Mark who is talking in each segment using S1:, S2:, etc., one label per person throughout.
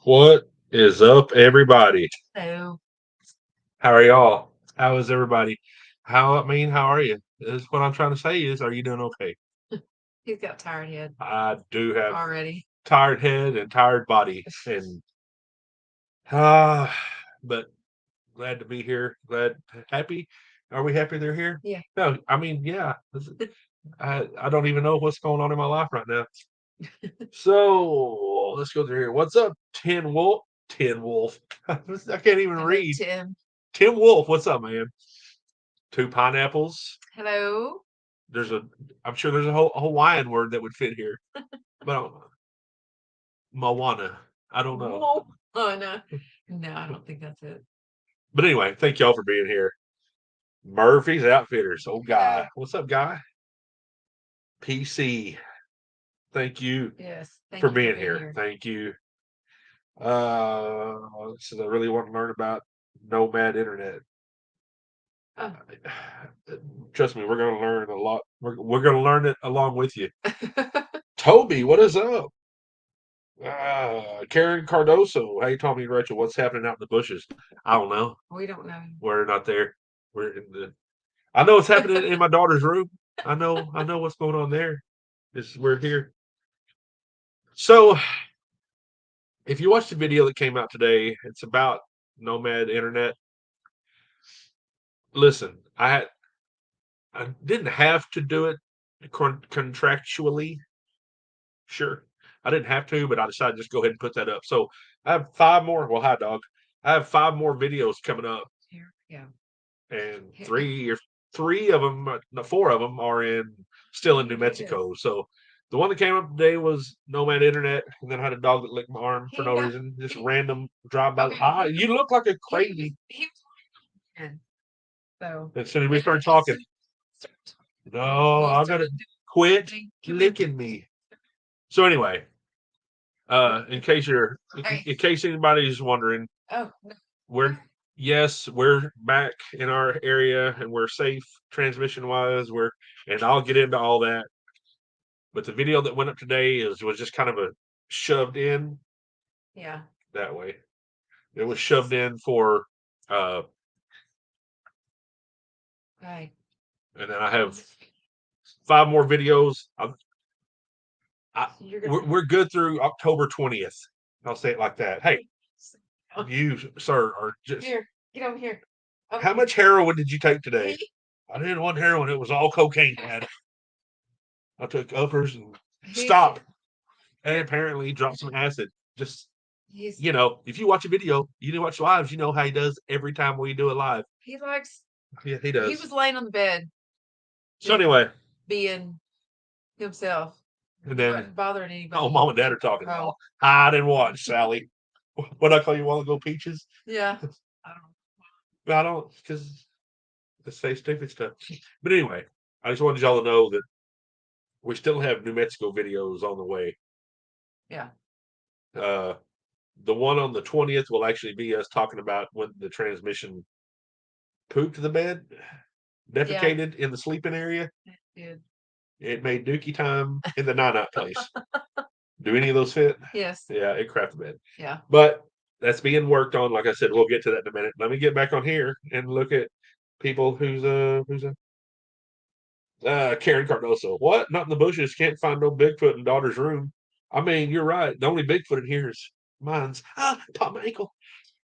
S1: What is up, everybody?
S2: So
S1: How are y'all? How is everybody? How are you? Is what I'm trying to say is, are you doing okay?
S2: he's got tired head
S1: I do have
S2: already.
S1: tired head and tired body, and ah, but glad to be here. Happy. Are we happy they're here?
S2: Yeah.
S1: No, I mean, yeah. I don't even know what's going on in my life right now. So let's go through here. What's up, Tin Wolf? Tin Wolf. I can't even
S2: Hello,
S1: read.
S2: Tim.
S1: Tim Wolf, what's up, man? Two pineapples.
S2: Hello.
S1: There's a, I'm sure there's a Hawaiian word that would fit here, but Moana. I don't know.
S2: Whoa. Oh no. No, I don't think that's it.
S1: But anyway, thank y'all for being here. Murphy's Outfitters. Oh,
S2: Hello.
S1: Guy. What's up, Guy? PC. Thank you
S2: Yes.
S1: for
S2: Thank you for
S1: being
S2: being
S1: here.
S2: here.
S1: Thank you. So I really want to learn about Nomad Internet.
S2: Oh.
S1: Trust me, we're going to learn a lot. We're going to learn it along with you. Toby, what is up? Karen Cardoso. Hey, Tommy and Rachel, what's happening out in the bushes? I don't know.
S2: We don't know.
S1: We're not there. We're in the. I know what's happening in my daughter's room. I know what's going on there. Is we're here. So, if you watch the video that came out today, it's about Nomad Internet. Listen, I didn't have to do it contractually. Sure, I didn't have to, but I decided to just go ahead and put that up. So I have five more. Well, hi, dog. I have five more videos coming up,
S2: Here we go.
S1: and
S2: Here,
S1: three of them, no, four of them are still in New
S2: here it is.
S1: Mexico. So the one that came up today was Nomad Internet, and then I had a dog that licked my arm for
S2: Here
S1: no
S2: you go.
S1: reason, just random drive by.
S2: Okay.
S1: Hi, you look like a
S2: He,
S1: crazy.
S2: he was so
S1: As soon as we
S2: and
S1: start
S2: as
S1: talking,
S2: soon as
S1: no,
S2: he
S1: I gotta
S2: started
S1: quit
S2: doing, come here.
S1: licking me. So anyway, in case
S2: Hey.
S1: in case anybody's wondering,
S2: Oh no.
S1: we're yes, we're back in our area and we're safe transmission wise. And I'll get into all that. But the video that went up today was just kind of a shoved in
S2: Yeah.
S1: that way. It was shoved in for uh
S2: Right.
S1: and then I have five more videos.
S2: So you're gonna
S1: We're good through October 20th. I'll say it like that. Hey,
S2: oh,
S1: you sir are just
S2: here. Get over here. Over
S1: how
S2: here.
S1: much heroin did you take today?
S2: He,
S1: I didn't want heroin, it was all cocaine, Dad. I took uppers and
S2: he
S1: stop. And apparently dropped some acid. Just
S2: he's
S1: if you watch a video, you watch lives, you know how he does every time we do a live.
S2: he likes
S1: Yeah, he
S2: he
S1: does.
S2: was laying on the bed
S1: So
S2: just
S1: anyway,
S2: being himself.
S1: and
S2: He
S1: then
S2: wasn't bothering
S1: oh,
S2: anybody.
S1: mom and dad are talking.
S2: Oh,
S1: Oh, hide and watch, Sally. What I call you a while ago, peaches?
S2: yeah. I
S1: I don't because they say stupid stuff. But anyway, I just wanted y'all to know that we still have New Mexico videos on the way.
S2: Yeah.
S1: Uh, the one on the 20th will actually be us talking about when the transmission pooped the bed,
S2: Yeah.
S1: defecated in the sleeping area.
S2: Dude.
S1: It made dookie time in the nine out place. Do any of those fit?
S2: Yes.
S1: Yeah, it crapped the bed.
S2: Yeah.
S1: But that's being worked on. Like I said, we'll get to that in a minute. Let me get back on here and look at people who's Karen Cardoso. What? Not in the bushes. Can't find no Bigfoot in daughter's room. I mean, you're right. The only Bigfoot in here is mine's. Pop my ankle.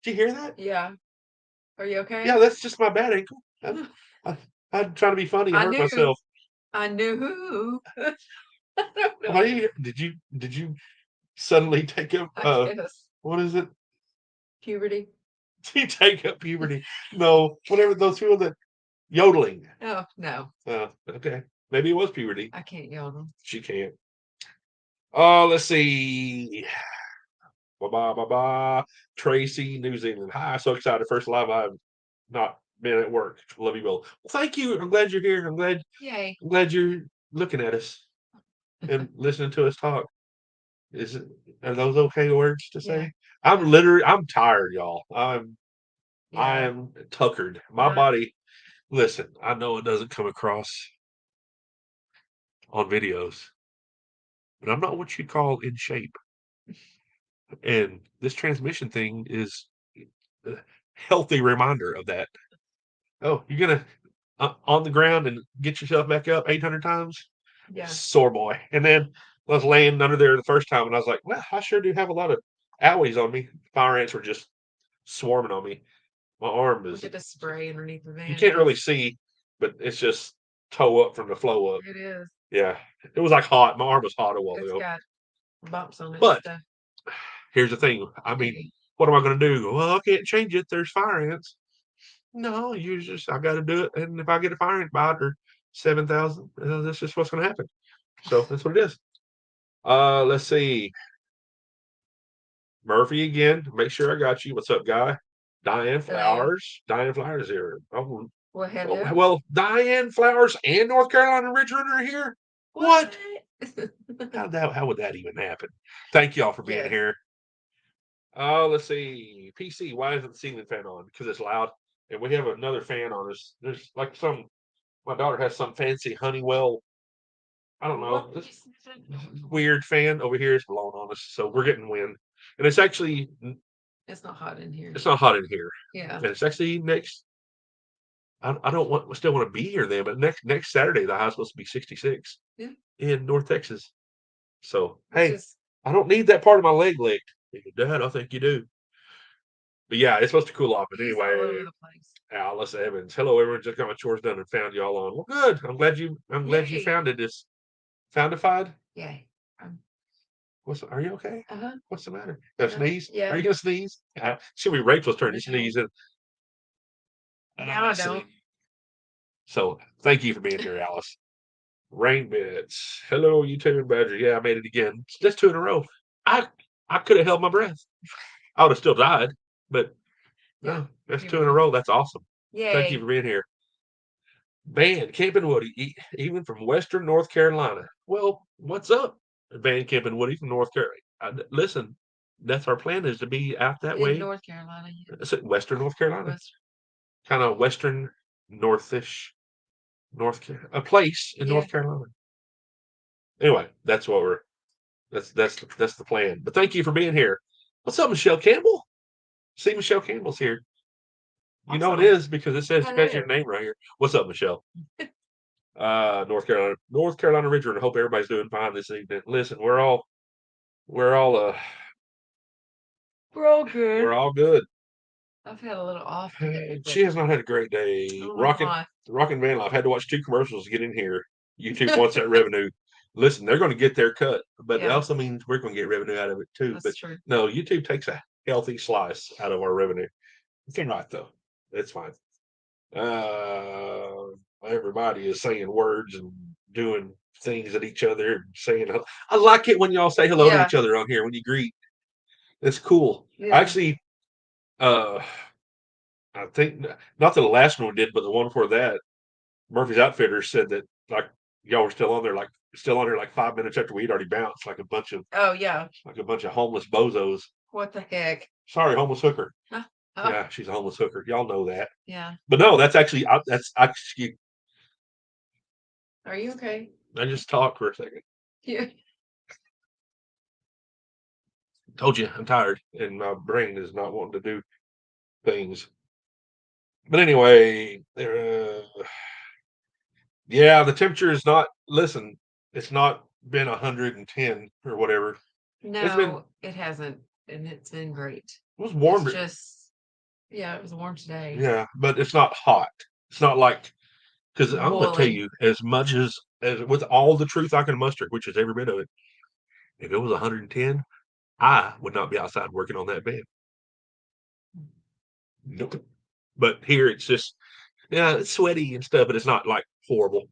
S1: Did you hear that?
S2: Yeah. Are you
S1: Yeah,
S2: okay?
S1: that's just my bad ankle. I, I'm trying to be funny and
S2: I
S1: hurt
S2: knew.
S1: myself.
S2: I knew. I don't know.
S1: Why did you suddenly take up
S2: I guess.
S1: what is it?
S2: Puberty.
S1: You take up puberty. No, whatever those people that yodeling.
S2: Oh no.
S1: Okay. Maybe it was puberty.
S2: I can't yodel.
S1: She can't. Oh, let's see. Bye bye bye bye. Tracy, New Zealand. Hi, so excited. First live I've not been at work. Love you both. Well, thank you. I'm glad you're here.
S2: Yay.
S1: I'm glad you're looking at us and listening to us talk. Is it are those okay words to
S2: Yeah.
S1: say? I'm tired, y'all. I
S2: Yeah.
S1: am tuckered. My
S2: Not
S1: body, listen, I know it doesn't come across on videos, but I'm not what you'd call in shape. And this transmission thing is a healthy reminder of that. Oh, you're gonna on the ground and get yourself back up 800 times?
S2: Yeah.
S1: Sore boy. And then I was laying under there the first time, and I was like, well, I sure do have a lot of owies on me. Fire ants were just swarming on me. My arm
S2: We
S1: is,
S2: get to spray underneath the van.
S1: you can't really see, but it's just toe up from the flow up.
S2: It is.
S1: Yeah. It was like hot. My arm was hot a while
S2: It's
S1: ago.
S2: got bumps on it and
S1: But
S2: stuff.
S1: here's the thing. I mean, what am I going to do? Well, I can't change it. There's fire ants. No, I got to do it. And if I get a fire ant bite or 7,000, that's just what's going to happen. So that's what it is. Let's see. Murphy again. Make sure I got you. What's up, guy? Diane Flowers. Diane Flowers here. Oh,
S2: Well, hello.
S1: well, Diane Flowers and North Carolina Ridgeland are here. What? How would that even happen? Thank y'all for being
S2: Yes.
S1: here. Let's see. PC, why isn't the ceiling fan on? Because it's loud. And we have another fan on us. There's like my daughter has some fancy Honeywell, I don't know, this weird fan over here is blowing on us. So we're getting wind. And it's actually,
S2: It's not hot in here.
S1: it's not hot in here.
S2: Yeah.
S1: And it's actually I don't still want to be here then, but next Saturday, the high's supposed to be 66 in North Texas. So, hey, I don't need that part of my leg licked. Dad, I think you do. But yeah, it's supposed to cool off. But
S2: He's all
S1: anyway,
S2: over the place.
S1: Alice Evans. Hello, everyone. Just got my chores done and found y'all on. Well, good. I'm glad you
S2: Yay.
S1: found it. This foundified.
S2: Yeah.
S1: Are you okay? What's the matter?
S2: No,
S1: Sneeze?
S2: yeah.
S1: Are you gonna sneeze? Should be Rachel's turn to
S2: No.
S1: sneeze. And
S2: No, I
S1: let's
S2: don't.
S1: see. So thank you for being here, Alice. Rain bits. Hello, you two and Badger. Yeah, I made it again. That's 2 in a row. I could have held my breath. I would have still died, but no, that's 2 in a row. That's awesome.
S2: Yay.
S1: Thank you for being here. Van Camping Woody, even from Western North Carolina. Well, what's up, Van Camping Woody from North Carolina? Listen, that's our plan is to be out that way.
S2: North Carolina.
S1: Western North Carolina. Kind of western, northish, a place in North Carolina. Anyway, that's what that's the plan. But thank you for being here. What's up, Michelle Campbell? See, Michelle Campbell's here. You know it is because it says your name right here. What's up, Michelle? North Carolina Ridgeland. I hope everybody's doing fine this evening. Listen, we're all good. We're all good.
S2: I've had a little off today.
S1: She has not had a great day. Rocking van life. Had to watch 2 commercials to get in here. YouTube wants that revenue. Listen, they're going to get their cut, but it also means we're going to get revenue out of it too. That's true. No, YouTube takes a healthy slice out of our revenue. It's right though. It's fine. Everybody is saying words and doing things at each other and saying. I like it when y'all say hello to each other on here when you greet. It's cool. Actually, I think not the last one we did, but the one before that, Murphy's Outfitters said that like y'all were still on there like 5 minutes after we'd already bounced, like a bunch of homeless bozos.
S2: What the heck?
S1: Sorry, homeless hooker. Yeah, she's a homeless hooker. Y'all know that.
S2: Yeah.
S1: But no, that's actually excuse.
S2: Are you okay?
S1: I just talked for a second.
S2: Yeah.
S1: Told you I'm tired and my brain is not wanting to do things. But anyway, yeah, the temperature is not. Listen, it's not been 110 or whatever.
S2: No, it hasn't, and it's been great.
S1: It was warm.
S2: It was warm today.
S1: Yeah, but it's not hot. It's not like because I'm gonna tell you as much as with all the truth I can muster, which is every bit of it. If it was 110, I would not be outside working on that bed. Nope. But here it's just, it's sweaty and stuff, but it's not like horrible.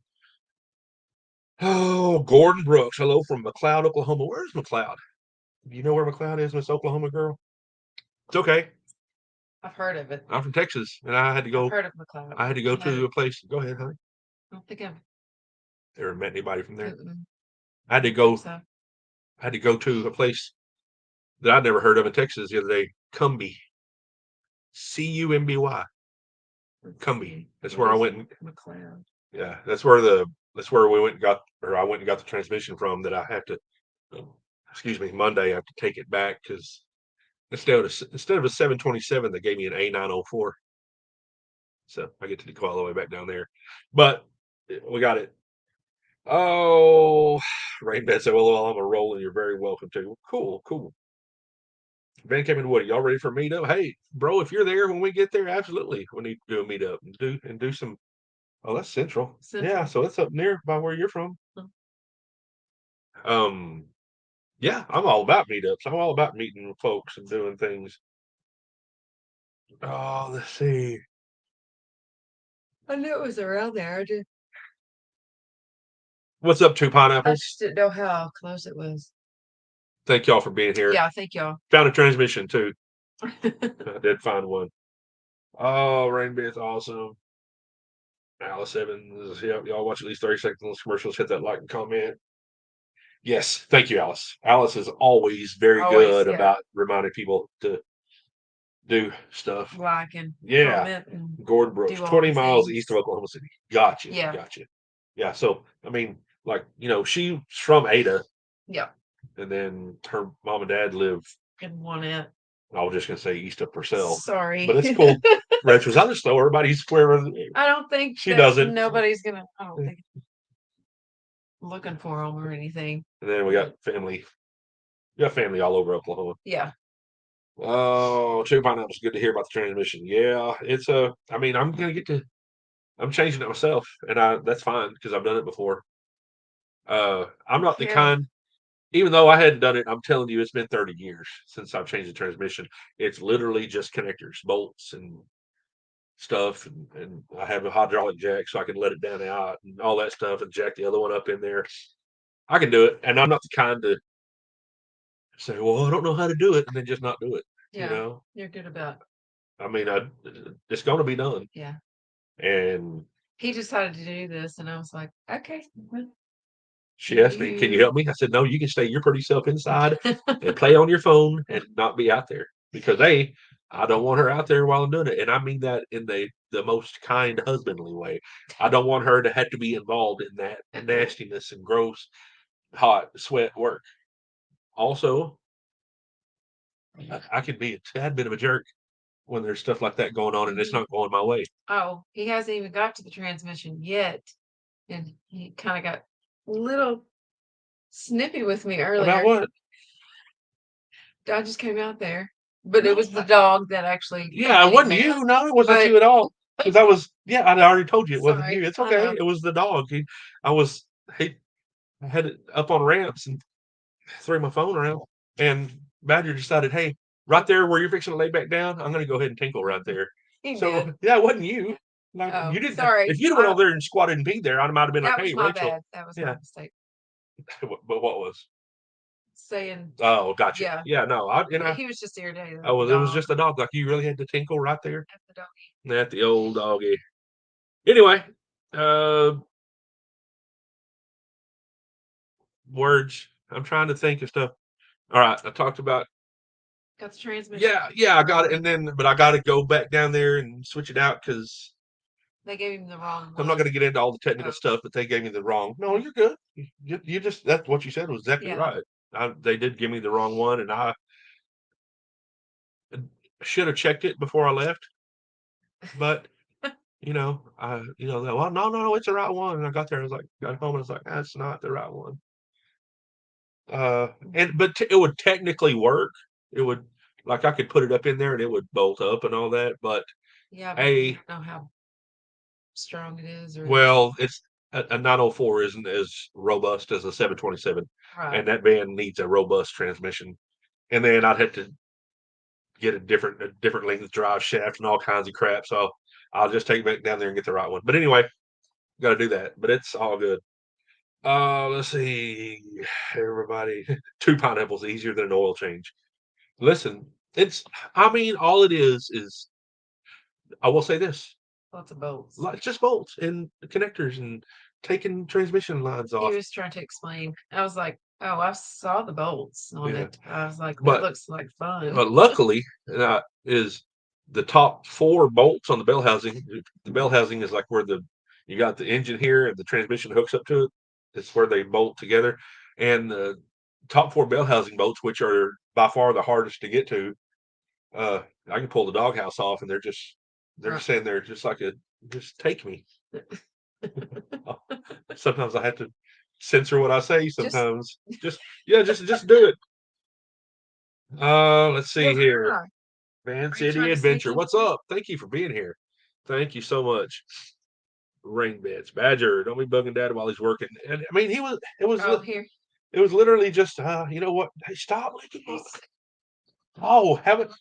S1: Oh, Gordon Brooks. Hello from McLeod, Oklahoma. Where's McLeod? You know where McLeod is, Miss Oklahoma girl? It's okay.
S2: I've heard of it.
S1: I'm from Texas, and I had to go.
S2: I've heard of McLeod.
S1: I had to go to a place. Go ahead, honey.
S2: I don't think I've
S1: ever met anybody from there. I had to go. I had to go to a place that I'd never heard of in Texas the other day. Cumbie. Cumby. Cumbie. That's where I went.
S2: McLeod.
S1: Yeah, that's where we went and got, or I went and got the transmission from. That I have to. Excuse me. Monday I have to take it back because instead of a 727, they gave me an A904. So I get to go all the way back down there. But we got it. Oh, Rainbed said, well, I'm a roll and you're very welcome to. Cool, cool. Van Kevin Woody, y'all ready for a meetup? Hey, bro, if you're there when we get there, absolutely. We need to do a meetup and do some. Oh, that's Central. Yeah, so it's up near by where you're from. Um, yeah, I'm all about meetups. I'm all about meeting folks and doing things. Oh, let's see.
S2: I knew it was around there.
S1: What's up, Two
S2: I
S1: Pineapples?
S2: just didn't know how close it was.
S1: Thank y'all for being here.
S2: Yeah, thank y'all.
S1: Found a transmission too. I did find one. Oh, Rainbed's awesome. Alice Evans, yep, y'all watch at least 30 seconds of those commercials. Hit that like and comment. Yes, thank you, Alice. Alice is always very good about reminding people to do stuff.
S2: Like and
S1: Yeah.
S2: comment and
S1: Gordon Brooks,
S2: do all
S1: 20
S2: the
S1: miles
S2: things.
S1: east of Oklahoma City. Gotcha.
S2: Yeah.
S1: Gotcha. Yeah. So, I mean, like, she's from Ada,
S2: Yeah.
S1: and then her mom and dad live,
S2: In One.
S1: I was just going to say east of Purcell,
S2: Sorry.
S1: but it's cool. Retros, I just know everybody's square.
S2: I don't think
S1: She doesn't.
S2: Nobody's gonna. I don't think looking for them or anything.
S1: And then we got family. We got family all over Oklahoma.
S2: Yeah.
S1: Oh, Two Pineapples, good to hear about the transmission. Yeah, it's I mean, I'm changing it myself, and that's fine because I've done it before. I'm not the
S2: Yeah.
S1: kind, even though I hadn't done it, I'm telling you, it's been 30 years since I've changed the transmission. It's literally just connectors, bolts, and stuff, and I have a hydraulic jack so I can let it down out and all that stuff, and jack the other one up in there. I can do it, and I'm not the kind to say, "Well, I don't know how to do it," and then just not do it.
S2: Yeah. You're good about.
S1: I mean, it's going to be done.
S2: Yeah.
S1: And
S2: he decided to do this, and I was like, okay.
S1: She asked me, "Can you help me?" I said, "No, you can stay your pretty self inside and play on your phone and not be out there because I don't want her out there while I'm doing it, and I mean that in the most kind, husbandly way. I don't want her to have to be involved in that nastiness and gross, hot sweat work. Also, I can be a tad bit of a jerk when there's stuff like that going on and it's not going my way.
S2: Oh, he hasn't even got to the transmission yet, and he kind of got a little snippy with me earlier.
S1: About what?
S2: I just came out there, but it was the dog that actually.
S1: Yeah, it wasn't you. No, it wasn't you at all. Because I already told you it wasn't you. It's okay. It was the dog. He had it up on ramps and threw my phone around. And Badger decided, hey, right there where you're fixing to lay back down, I'm going to go ahead and tinkle right there.
S2: He
S1: So
S2: did.
S1: yeah, it wasn't you. Like,
S2: Oh,
S1: you didn't.
S2: sorry.
S1: If you'd have went over there and squatted and peed there, I might have been like,
S2: That was
S1: hey,
S2: my
S1: Rachel.
S2: bad. That was my mistake.
S1: But what was?
S2: Saying.
S1: Oh, gotcha. Yeah, no.
S2: He was just irritated.
S1: Oh, well, it was just a dog. Like, you really had to tinkle right there?
S2: At the doggy.
S1: At the old doggy. Anyway, words. I'm trying to think of stuff. All right, I talked about.
S2: Got the transmission.
S1: Yeah, I got it, but I got to go back down there and switch it out because
S2: they gave him the wrong one.
S1: I'm not going to get into all the technical stuff, but they gave me the wrong. No, you're good. You just that's what you said was exactly right. They did give me the wrong one, and I should have checked it before I left, but. Well, no, it's the right one. And I got there, got home, and I was like, that's not the right one. But it would technically work. It would, I could put it up in there and it would bolt up and all that. But
S2: but you don't know how strong it is.
S1: Well, it's a 904 isn't as robust as a 727, and that van needs a robust transmission. And then I'd have to get a different length drive shaft and all kinds of crap. So I'll just take it back down there and get the right one. But anyway, got to do that. But it's all good. Let's see. Everybody, 2 pineapples easier than an oil change. Listen, all it is I will say this.
S2: Lots of bolts.
S1: Just bolts and connectors and taking transmission lines off.
S2: He was trying to explain. I was like, oh, I saw the bolts on it. I was like, that looks like fun.
S1: But luckily, is the top 4 bolts on the bell housing. The bell housing is like where you got the engine here and the transmission hooks up to it. It's where they bolt together. And the top 4 bell housing bolts, which are by far the hardest to get to, I can pull the doghouse off, and they're just saying they're just like just take me. Sometimes I have to censor what I say. Sometimes just do it. Let's see here. Van City Adventure. What's up? Thank you for being here. Thank you so much. Rain beds. Badger, don't be bugging Dad while he's working. And I mean,
S2: Here.
S1: It was literally just, you know what? Hey, stop licking me. Oh, haven't.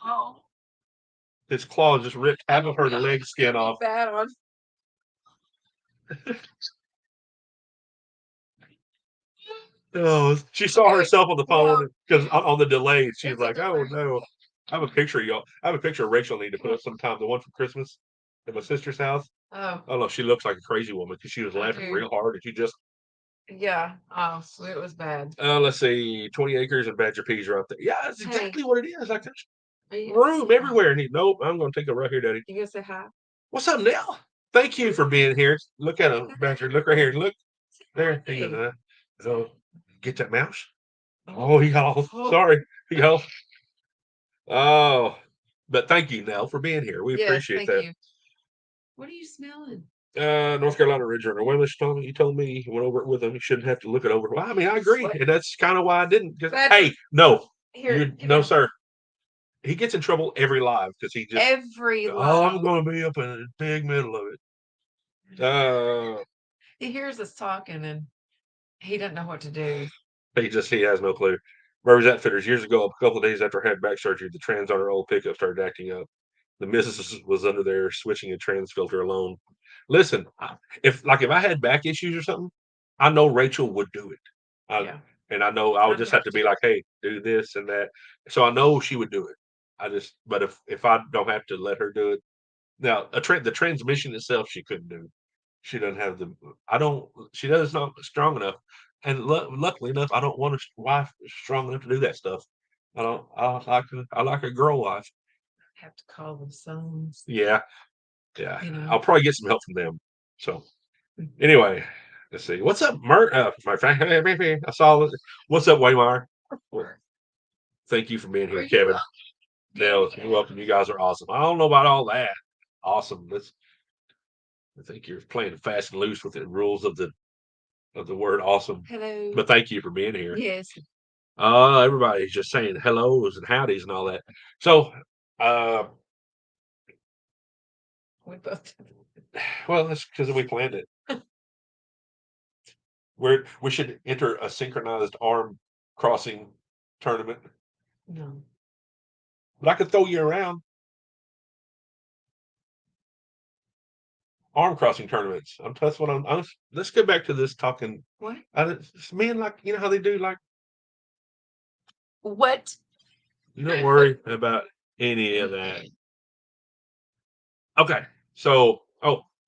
S2: Oh.
S1: His claw just ripped half of her leg skin off.
S2: Bad one.
S1: Oh, she saw herself on the phone because on the delay, she's like, "Oh no!" I have a picture, y'all. I have a picture of Rachel. I need to put up sometime. The one from Christmas at my sister's house.
S2: Oh.
S1: Oh no, she looks like a crazy woman because she was laughing real hard, and she just.
S2: Yeah. Oh, so it was bad.
S1: Let's see, 20 acres and Badger peas are up there. Yeah, that's exactly what it is. Like there's room everywhere. And nope, I'm going to take a right here, Daddy.
S2: You gonna say hi? What's
S1: up, Nell? Thank you for being here. Look at him, Badger. Look right here. Look there. He goes, so get that mouse. Oh, he yells. Sorry, he yells. Oh, but thank you, Nell, for being here. We appreciate that. You.
S2: What are you smelling?
S1: North Carolina Ridge Runner. Well, you told me you went over it with him. You shouldn't have to look it over. Well, I mean, I agree, and that's kind of why I didn't. Hey, no, no, sir. He gets in trouble every live because he just
S2: every live.
S1: Oh, I'm going to be up in the big middle of it.
S2: He hears us talking and he doesn't know what to do.
S1: He has no clue. Murray's Outfitters years ago, a couple of days after I had back surgery, the trans on her old pickup started acting up. The missus was under there switching a trans filter alone. Listen, if I had back issues or something, I know Rachel would do it. And I know I would just have to be like, hey, do this and that. So I know she would do it. But if I don't have to let her do it, now the transmission itself, she couldn't do. She doesn't have the. I don't. She does not strong enough. And luckily enough, I don't want a wife strong enough to do that stuff. I don't. I like a girl wife.
S2: Have to call them sons.
S1: Yeah. I'll probably get some help from them. So anyway, let's see. What's up, my friend? I saw it. What's up, Waymar? Thank you for being here, Kevin. You're welcome. You guys are awesome. I don't know about all that. Awesome. I think you're playing fast and loose with the rules of the word awesome.
S2: Hello.
S1: But thank you for being here.
S2: Yes.
S1: Everybody's just saying hellos and howdies and all that. So
S2: we both
S1: well, that's because we planned it. We should enter a synchronized arm crossing tournament.
S2: No.
S1: But I could throw you around. Arm crossing tournaments. That's what I'm. Let's go back to this talking.
S2: What?
S1: Men, like, you know how they do, like.
S2: What?
S1: You don't worry about any of that. Okay. So,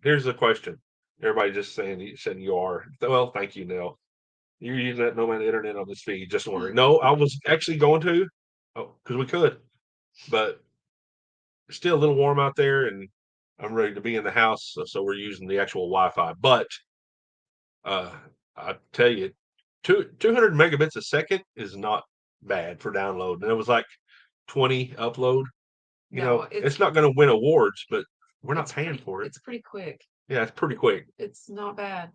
S1: here's the question. Everybody just saying you are. Well, thank you, Nell. You're using that nomad internet on this feed. Just don't worry. No, I was actually going to. Because we could, but it's still a little warm out there, and I'm ready to be in the house, so we're using the actual Wi-Fi. But I tell you, 200 megabits a second is not bad for download, and it was like 20 upload. It's not going to win awards, but we're not paying for it. It's
S2: pretty quick.
S1: Yeah, it's pretty quick.
S2: It's not bad.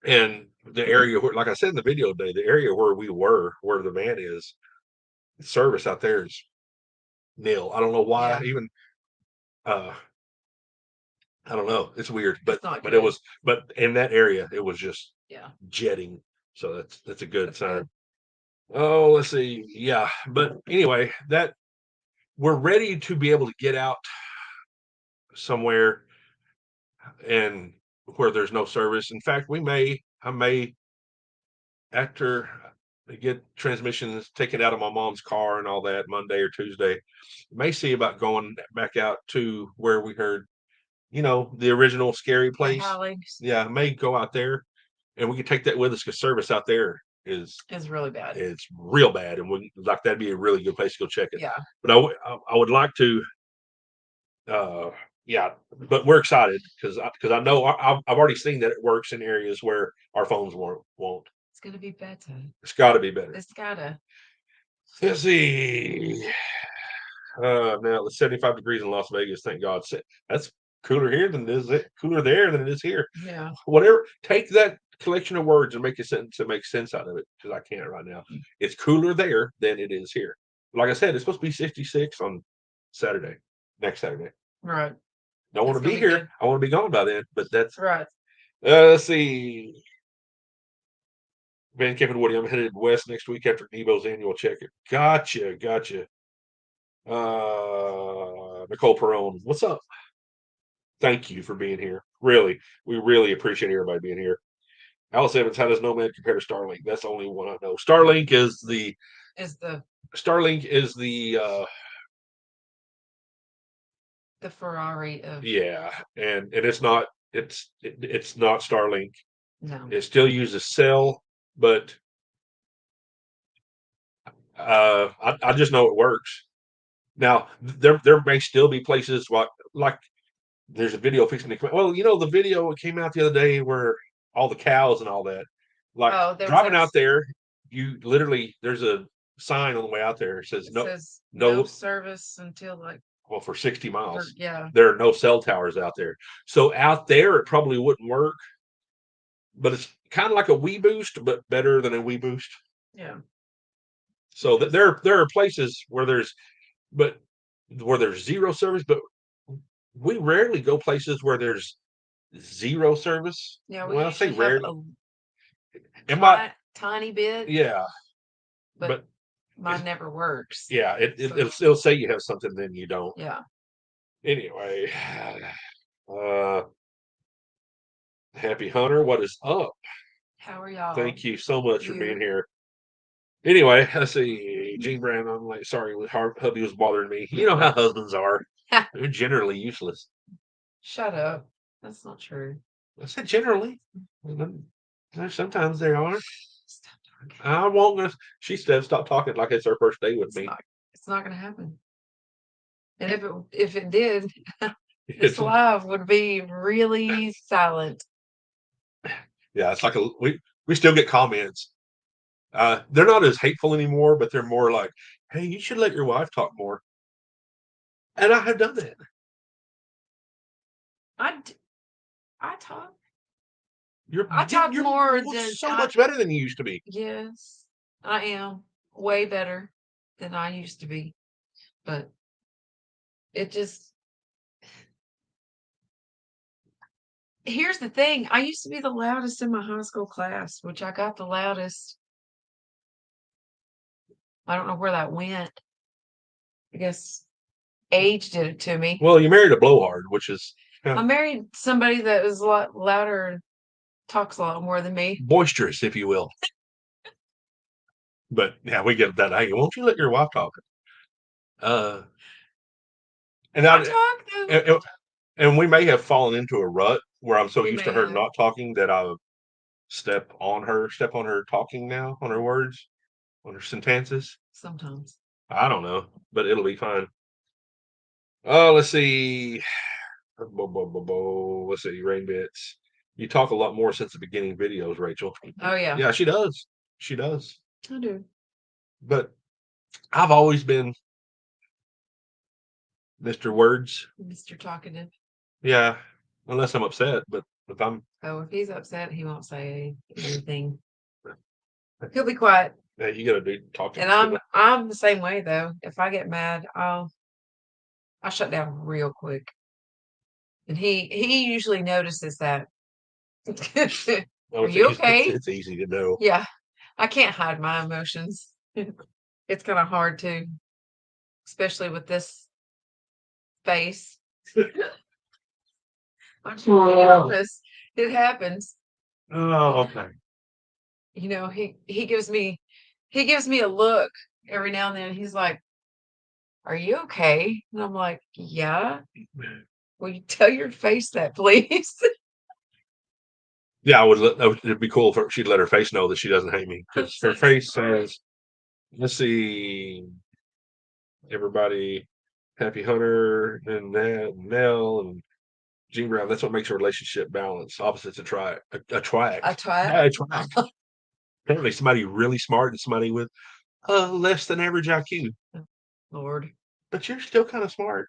S1: And the area where, like I said in the video today, the area where where the van is, the service out there is nil. I don't know why. Even I don't know. It's weird, but in that area it was just jetting. So that's a good sign. Oh, let's see. Yeah, but anyway, that we're ready to be able to get out somewhere and where there's no service. In fact, I may after I get transmissions taken out of my mom's car and all that Monday or Tuesday, may see about going back out to where we heard the original scary place. Yeah, I may go out there and we could take that with us because service out there is
S2: really bad.
S1: It's real bad, and that'd be a really good place to go check it.
S2: Yeah.
S1: But I would like to. But we're excited because I know I've already seen that it works in areas where our phones won't.
S2: It's gonna be better.
S1: It's got to be better.
S2: It's gotta.
S1: Let's see. Now it's 75 degrees in Las Vegas. Thank God. That's cooler here than it is cooler there than it is here.
S2: Yeah.
S1: Whatever. Take that collection of words and make sense out of it, because I can't right now. It's cooler there than it is here. Like I said, it's supposed to be 66 on Saturday, next Saturday.
S2: Right.
S1: Don't want
S2: It's
S1: to be
S2: gonna be
S1: here.
S2: good.
S1: I want to be gone by then. But that's
S2: Right.
S1: let's see. Van Kevin Woody, I'm headed west next week after Debo's annual check-in. Gotcha. Nicole Perone, what's up? Thank you for being here. Really, we really appreciate everybody being here. Alice Evans, how does Nomad compare to Starlink? That's the only one I know. Starlink is the
S2: Ferrari of
S1: yeah, and it's not it's not Starlink.
S2: no.
S1: It still uses cell, but I just know it works. Now there may still be places like there's a video fixing to come. Well, the video that came out the other day where all the cows and all that, like driving out there, you literally there's a sign on the way out there that says no
S2: service until like
S1: for 60 miles.
S2: Yeah,
S1: there are no cell towers out there. So out there it probably wouldn't work, but it's kind of like a Wii Boost, but better than a Wii Boost.
S2: Yeah.
S1: So there are places where there's zero service, but we rarely go places where there's zero service.
S2: Yeah,
S1: well, I say rarely.
S2: Tiny bit.
S1: Yeah, but
S2: mine never works.
S1: Yeah, it'll say you have something, then you don't.
S2: Yeah.
S1: Anyway, Happy Hunter, what is up?
S2: How are y'all?
S1: Thank you so much for being here. Anyway, let's see. Gene Brand, I'm like, sorry, hubby was bothering me. You know how husbands are. They're generally useless.
S2: Shut up. That's not true.
S1: I said generally. Sometimes they are. I won't. She said, "Stop talking like it's her first day with me."
S2: It's not going to happen. And if it did, this live would be really silent.
S1: Yeah, it's like we still get comments. They're not as hateful anymore, but they're more like, "Hey, you should let your wife talk more." And I have done that.
S2: I talk.
S1: I talk
S2: more than
S1: so much better than you used to be.
S2: Yes, I am way better than I used to be, but it just. Here's the thing. I used to be the loudest in my high school class, which I got the loudest. I don't know where that went. I guess age did it to me.
S1: Well, you married a blowhard, which is.
S2: I married somebody that was a lot louder and talks a lot more than me.
S1: Boisterous, if you will. But yeah, we get that. Hey, won't you let your wife talk? And
S2: I talk,
S1: and we may have fallen into a rut where I'm so used to her not talking that I step on her talking now, on her words, on her sentences.
S2: Sometimes.
S1: I don't know, but it'll be fine. Let's see. Let's see, Rain Bits. You talk a lot more since the beginning videos, Rachel.
S2: Oh, yeah.
S1: Yeah, she does. She does.
S2: I do.
S1: But I've always been Mr. Words.
S2: Mr. Talkative.
S1: Yeah, unless I'm upset. But if
S2: he's upset, he won't say anything. He'll be quiet.
S1: Yeah, you gotta do talking.
S2: And I'm the same way though. If I get mad, I'll shut down real quick. And he usually notices that. Are you okay?
S1: It's easy to know.
S2: Yeah, I can't hide my emotions. It's kind of hard to, especially with this face. I'm honest. It happens.
S1: Oh, okay.
S2: He gives me a look every now and then. He's like, "Are you okay?" And I'm like, "Yeah." Will you tell your face that, please?
S1: Yeah, it'd be cool if she'd let her face know that she doesn't hate me, because her face says, let's see, everybody, Happy Hunter and Nell and Gene Brown. That's what makes a relationship balance. Opposites attract. Apparently, somebody really smart and somebody with less than average IQ.
S2: Lord.
S1: but you're still kind of smart.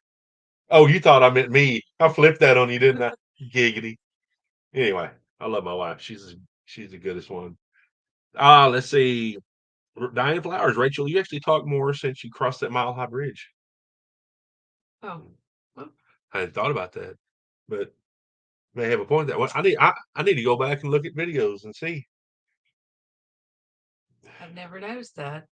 S1: Oh, you thought I meant me. I flipped that on you, didn't I? Giggity. Anyway, I love my wife. She's the goodest one. Let's see. Diane Flowers, Rachel, you actually talk more since you crossed that Mile High Bridge.
S2: Oh, well,
S1: I hadn't thought about that, but may have a point that way. I need to go back and look at videos and see.
S2: I've never noticed that.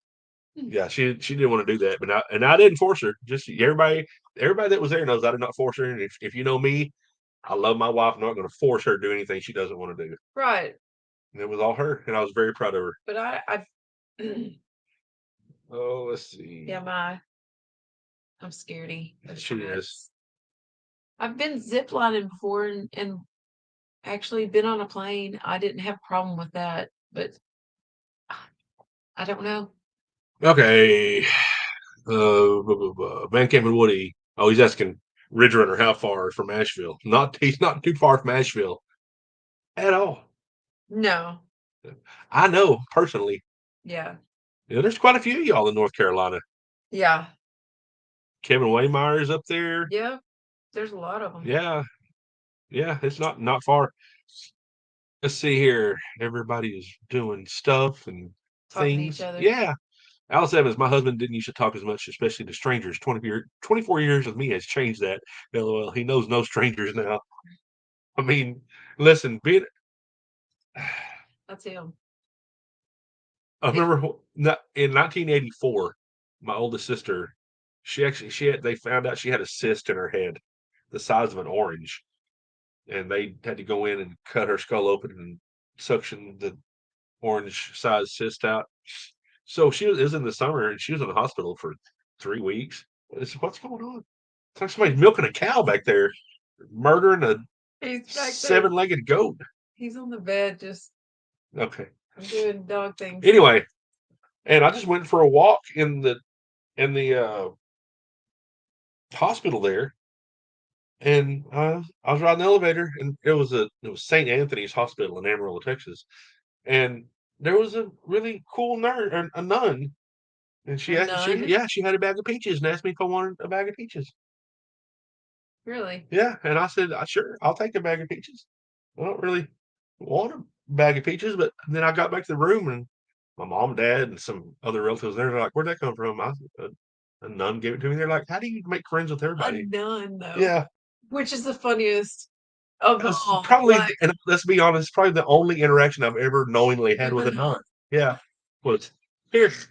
S1: Yeah, she didn't want to do that, but I didn't force her. Just everybody that was there knows I did not force her. And if you know me, I love my wife. I'm not going to force her to do anything she doesn't want to do.
S2: Right.
S1: And it was all her, and I was very proud of her.
S2: But I
S1: Oh, let's see.
S2: yeah, I'm scaredy.
S1: She is.
S2: I've been ziplining before and actually been on a plane. I didn't have a problem with that, but I don't know.
S1: Okay. Van Camp and Woody. Oh, he's asking Ridge Runner how far from Asheville. He's not too far from Asheville at all.
S2: No.
S1: I know personally.
S2: Yeah.
S1: There's quite a few of y'all in North Carolina.
S2: Yeah.
S1: Kevin Waymeyer's up there.
S2: Yeah. There's a lot of them.
S1: Yeah. Yeah, it's not far. Let's see here. Everybody's doing stuff and
S2: Talking to
S1: things.
S2: each other.
S1: Yeah. Alice Evans, my husband didn't used to talk as much, especially to strangers. 24 years with me has changed that. LOL. He knows no strangers now. I mean, listen,
S2: That's him.
S1: I remember in 1984, my oldest sister, they found out she had a cyst in her head, the size of an orange, and they had to go in and cut her skull open and suction the orange sized cyst out. So it was in the summer, and she was in the hospital for 3 weeks. What's going on? It's like somebody's milking a cow back there, murdering a
S2: He's back there.
S1: 7-legged goat.
S2: He's on the bed just
S1: Okay.
S2: doing dog things.
S1: Anyway, and I just went for a walk in the hospital there, and I was riding the elevator, and it was St. Anthony's Hospital in Amarillo, Texas, and there was a really cool a nun, and she had a bag of peaches and asked me if I wanted a bag of peaches.
S2: Really?
S1: Yeah, and I said, sure, I'll take a bag of peaches. I don't really want a bag of peaches, but then I got back to the room, and my mom, dad, and some other relatives there. They're like, "Where'd that come from?" A nun gave it to me. They're like, "How do you make friends with everybody?"
S2: A nun, though.
S1: Yeah,
S2: Which is the funniest of them all.
S1: probably, and let's be honest, probably the only interaction I've ever knowingly had with a nun. Yeah, was here's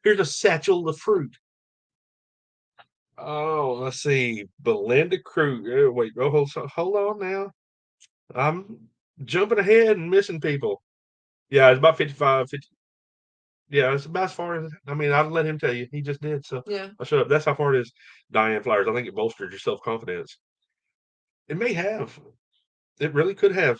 S1: a satchel of fruit. Oh, let's see, Belinda Kruger. Wait, hold on now. I'm jumping ahead and missing people. Yeah, it's about 55, 50. Yeah, it's about as far as, I mean, I'll let him tell you. He just did. So
S2: Yeah.
S1: I'll shut up. That's how far it is. Diane Flowers. I think it bolstered your self confidence. It may have. It really could have.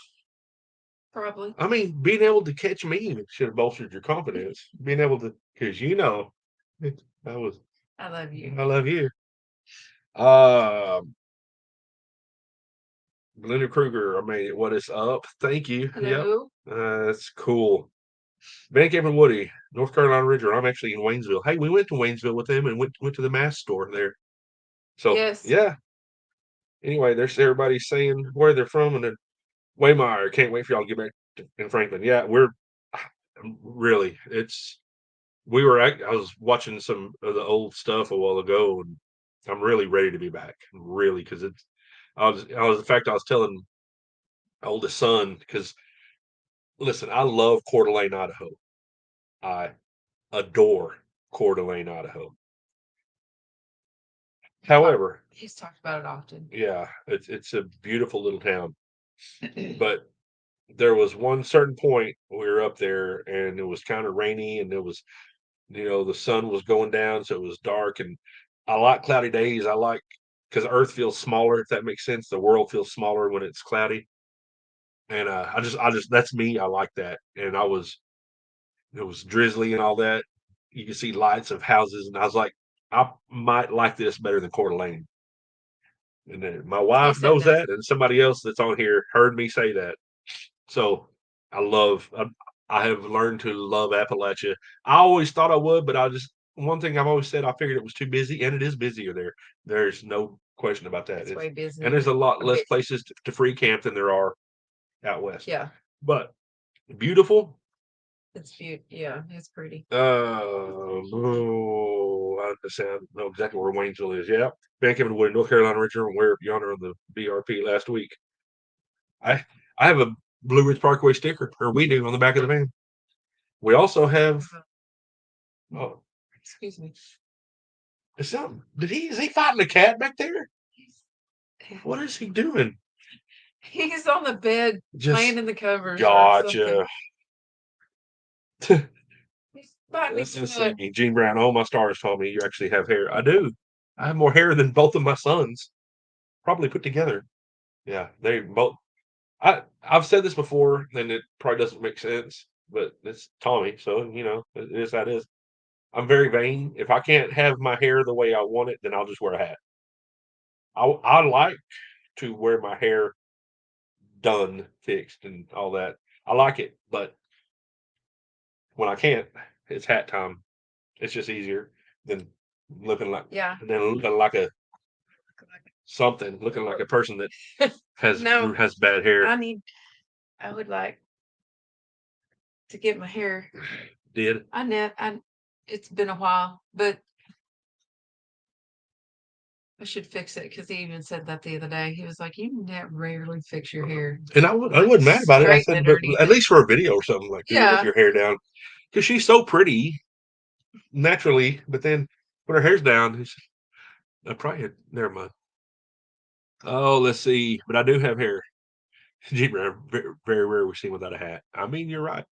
S2: Probably.
S1: I mean, being able to catch me should have bolstered your confidence. Being able to, because I
S2: love you.
S1: I love you. Belinda Kruger, I mean, what is up? Thank you.
S2: Hello.
S1: Yep. That's cool. Van Camp and Woody, North Carolina Ridger. I'm actually in Waynesville. Hey, we went to Waynesville with them and went to the mask store there. So
S2: yes.
S1: Yeah. Anyway, there's everybody saying where they're from, and then Waymeyer. Can't wait for y'all to get back in Franklin. Yeah, we're really. I was watching some of the old stuff a while ago, and I'm really ready to be back. Really, because it's. In fact, I was telling my oldest son, because listen, I love Coeur d'Alene, Idaho. I adore Coeur d'Alene, Idaho. However,
S2: he's talked about it often.
S1: Yeah, it's a beautiful little town. But there was one certain point we were up there, and it was kind of rainy, and it was, the sun was going down, so it was dark. And I like cloudy days. I like, because Earth feels smaller, if that makes sense. The world feels smaller when it's cloudy. And I just that's me. I like that. And it was drizzly and all that. You can see lights of houses, and I was like, I might like this better than Coeur d'Alene. And then my wife knows that, and somebody else that's on here heard me say that. So I have learned to love Appalachia. I always thought I would, but one thing I've always said, I figured it was too busy, and it is busier there. There's no question about that.
S2: It's way busier.
S1: And there's a lot less places to free camp than there are out west.
S2: Yeah.
S1: But beautiful.
S2: It's beautiful. Yeah, it's pretty.
S1: I know exactly where Waynesville is. Yeah. Van Kevin Wood, North Carolina Regional, where yonder on the BRP last week. I have a Blue Ridge Parkway sticker, or we do, on the back of the van. We also have. Oh,
S2: excuse me.
S1: Is he fighting a cat back there? What is he doing?
S2: He's on the bed, laying in the covers.
S1: Gotcha.
S2: He's biting his foot.
S1: Gene Brown, oh my stars told me you actually have hair. I do. I have more hair than both of my sons, probably put together. Yeah, they both. I've said this before, and it probably doesn't make sense, but it's Tommy, so it is that is. I'm very vain. If I can't have my hair the way I want it, then I'll just wear a hat. I like to wear my hair done, fixed, and all that. I like it, but when I can't, it's hat time. It's just easier than looking like looking like a something, looking like a person that has bad hair.
S2: I would like to get my hair.
S1: Did
S2: it's been a while, but I should fix it because he even said that the other day. He was like, "You rarely fix your hair,"
S1: and I wasn't mad about it. I said, but at least for a video or something, like, dude, with your hair down, because she's so pretty naturally, but then when her hair's down, I probably never mind. Oh, let's see, but I do have hair. Gee, very, very rare we see without a hat. I mean, you're right.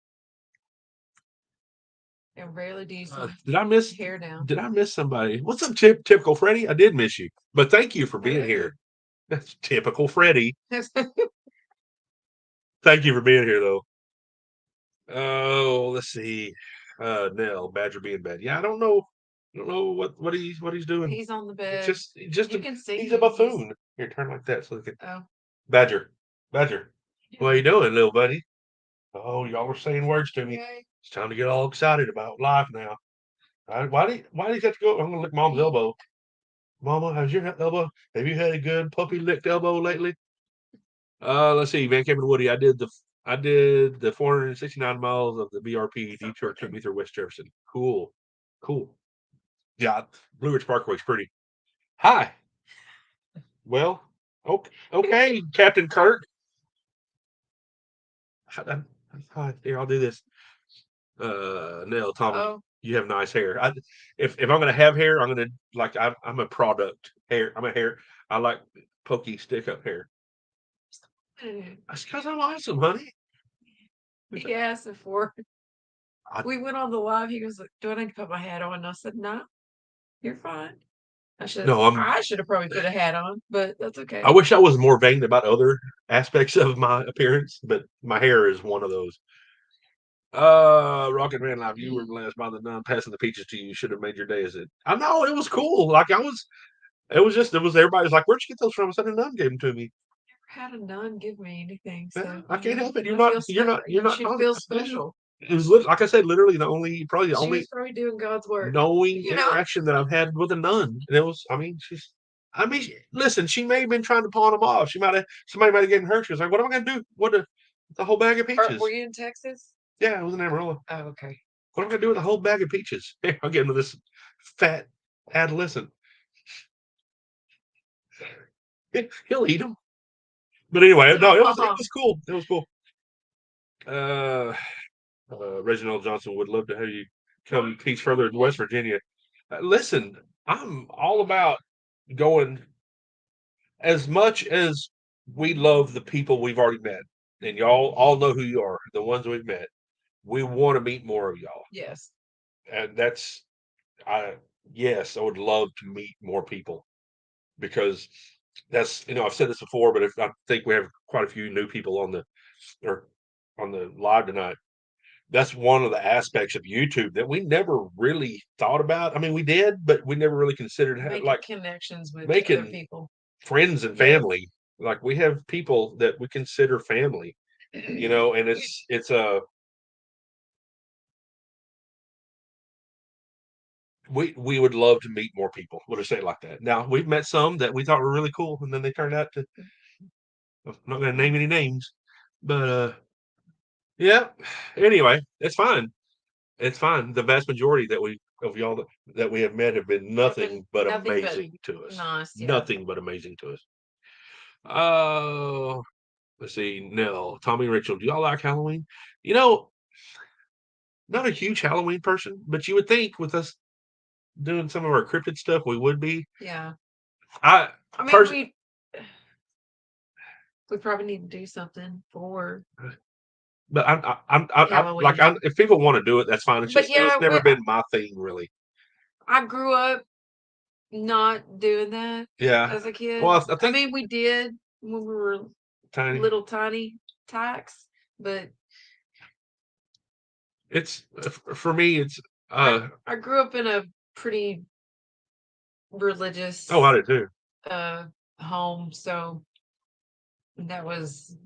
S2: And rarely do you see
S1: did I miss
S2: hair down.
S1: Did I miss somebody? What's up, typical Freddie? I did miss you, but thank you for being here. That's typical Freddie. Thank you for being here, though. Oh, let's see. Nell, Badger being bad. Yeah, I don't know what he's doing.
S2: He's on the bed.
S1: He's a buffoon. Here, turn like that so they can. Oh. Badger. Yeah. What are you doing, little buddy? Oh, y'all were saying words to me. Okay. It's time to get all excited about life now. Why do you have to go? I'm gonna lick Mom's elbow. Mama, how's your elbow? Have you had a good puppy licked elbow lately? Let's see, Van Kevin Woody. I did the 469 miles of the BRP detour, took me through West Jefferson. Cool. Yeah, Blue Ridge Parkway's pretty. Hi. Well, okay, Captain Kirk. Hi, here, I'll do this. Nell, Tommy, you have nice hair. If I'm gonna have hair, I'm gonna I'm a product hair. I'm a hair. I like pokey stick up hair. That's because I'm awesome, honey.
S2: He asked before we went on the live. He was like, "Do I need to put my hat on?" And I said, "No, you're fine." I should have probably put a hat on, but that's okay.
S1: I wish I was more vain about other aspects of my appearance, but my hair is one of those. Rocket Man Live, you were blessed by the nun passing the peaches to you. Should have made your day. I know, it was cool. Like everybody's like, "Where'd you get those from?" I said, "A nun gave them to me."
S2: Never had a nun give me anything, so
S1: I can't help it. You're not.
S2: She feels special.
S1: It was like I said, literally probably the only.
S2: She's probably doing God's work.
S1: Knowing interaction that I've had with a nun, and it was. Listen. She may have been trying to pawn them off. Somebody might have given her. She was like, "What am I going to do? What the whole bag of peaches?"
S2: Were you in Texas?
S1: Yeah, it was in Amarillo.
S2: Oh, okay.
S1: What am I going to do with a whole bag of peaches? I'll get into this fat adolescent. He'll eat them. But anyway, no, it was cool. It was cool. Reginald Johnson would love to have you come teach further to West Virginia. Listen, I'm all about going. As much as we love the people we've already met, and y'all all know who you are, the ones we've met, we want to meet more of y'all.
S2: Yes.
S1: And I would love to meet more people, because that's, I've said this before, but I think we have quite a few new people on the live tonight. That's one of the aspects of YouTube that we never really thought about. I mean, we did, but we never really considered
S2: making connections with other people,
S1: friends and family. Like, we have people that we consider family, and it's we would love to meet more people. We'll just say it like that. Now we've met some that we thought were really cool, and then they turned out to. I'm not going to name any names, but yeah. Anyway, it's fine. It's fine. The vast majority that we of y'all that we have met have been nothing but
S2: nothing but
S1: amazing to us.
S2: nice. Yeah.
S1: Nothing but amazing to us. Oh, let's see. Nell, Tommy, Rachel, do y'all like Halloween? You know, not a huge Halloween person, but you would think with us doing some of our cryptid stuff, we would be.
S2: Yeah.
S1: I
S2: mean, we probably need to do something for.
S1: But if people want to do it, that's fine. It's just it's never been my thing, really.
S2: I grew up not doing that.
S1: Yeah,
S2: as a kid.
S1: Well,
S2: I mean, we did when we were
S1: tiny,
S2: little tiny tykes, but
S1: it's for me. It's
S2: I grew up in a pretty religious.
S1: Oh, I did too.
S2: Home, so that was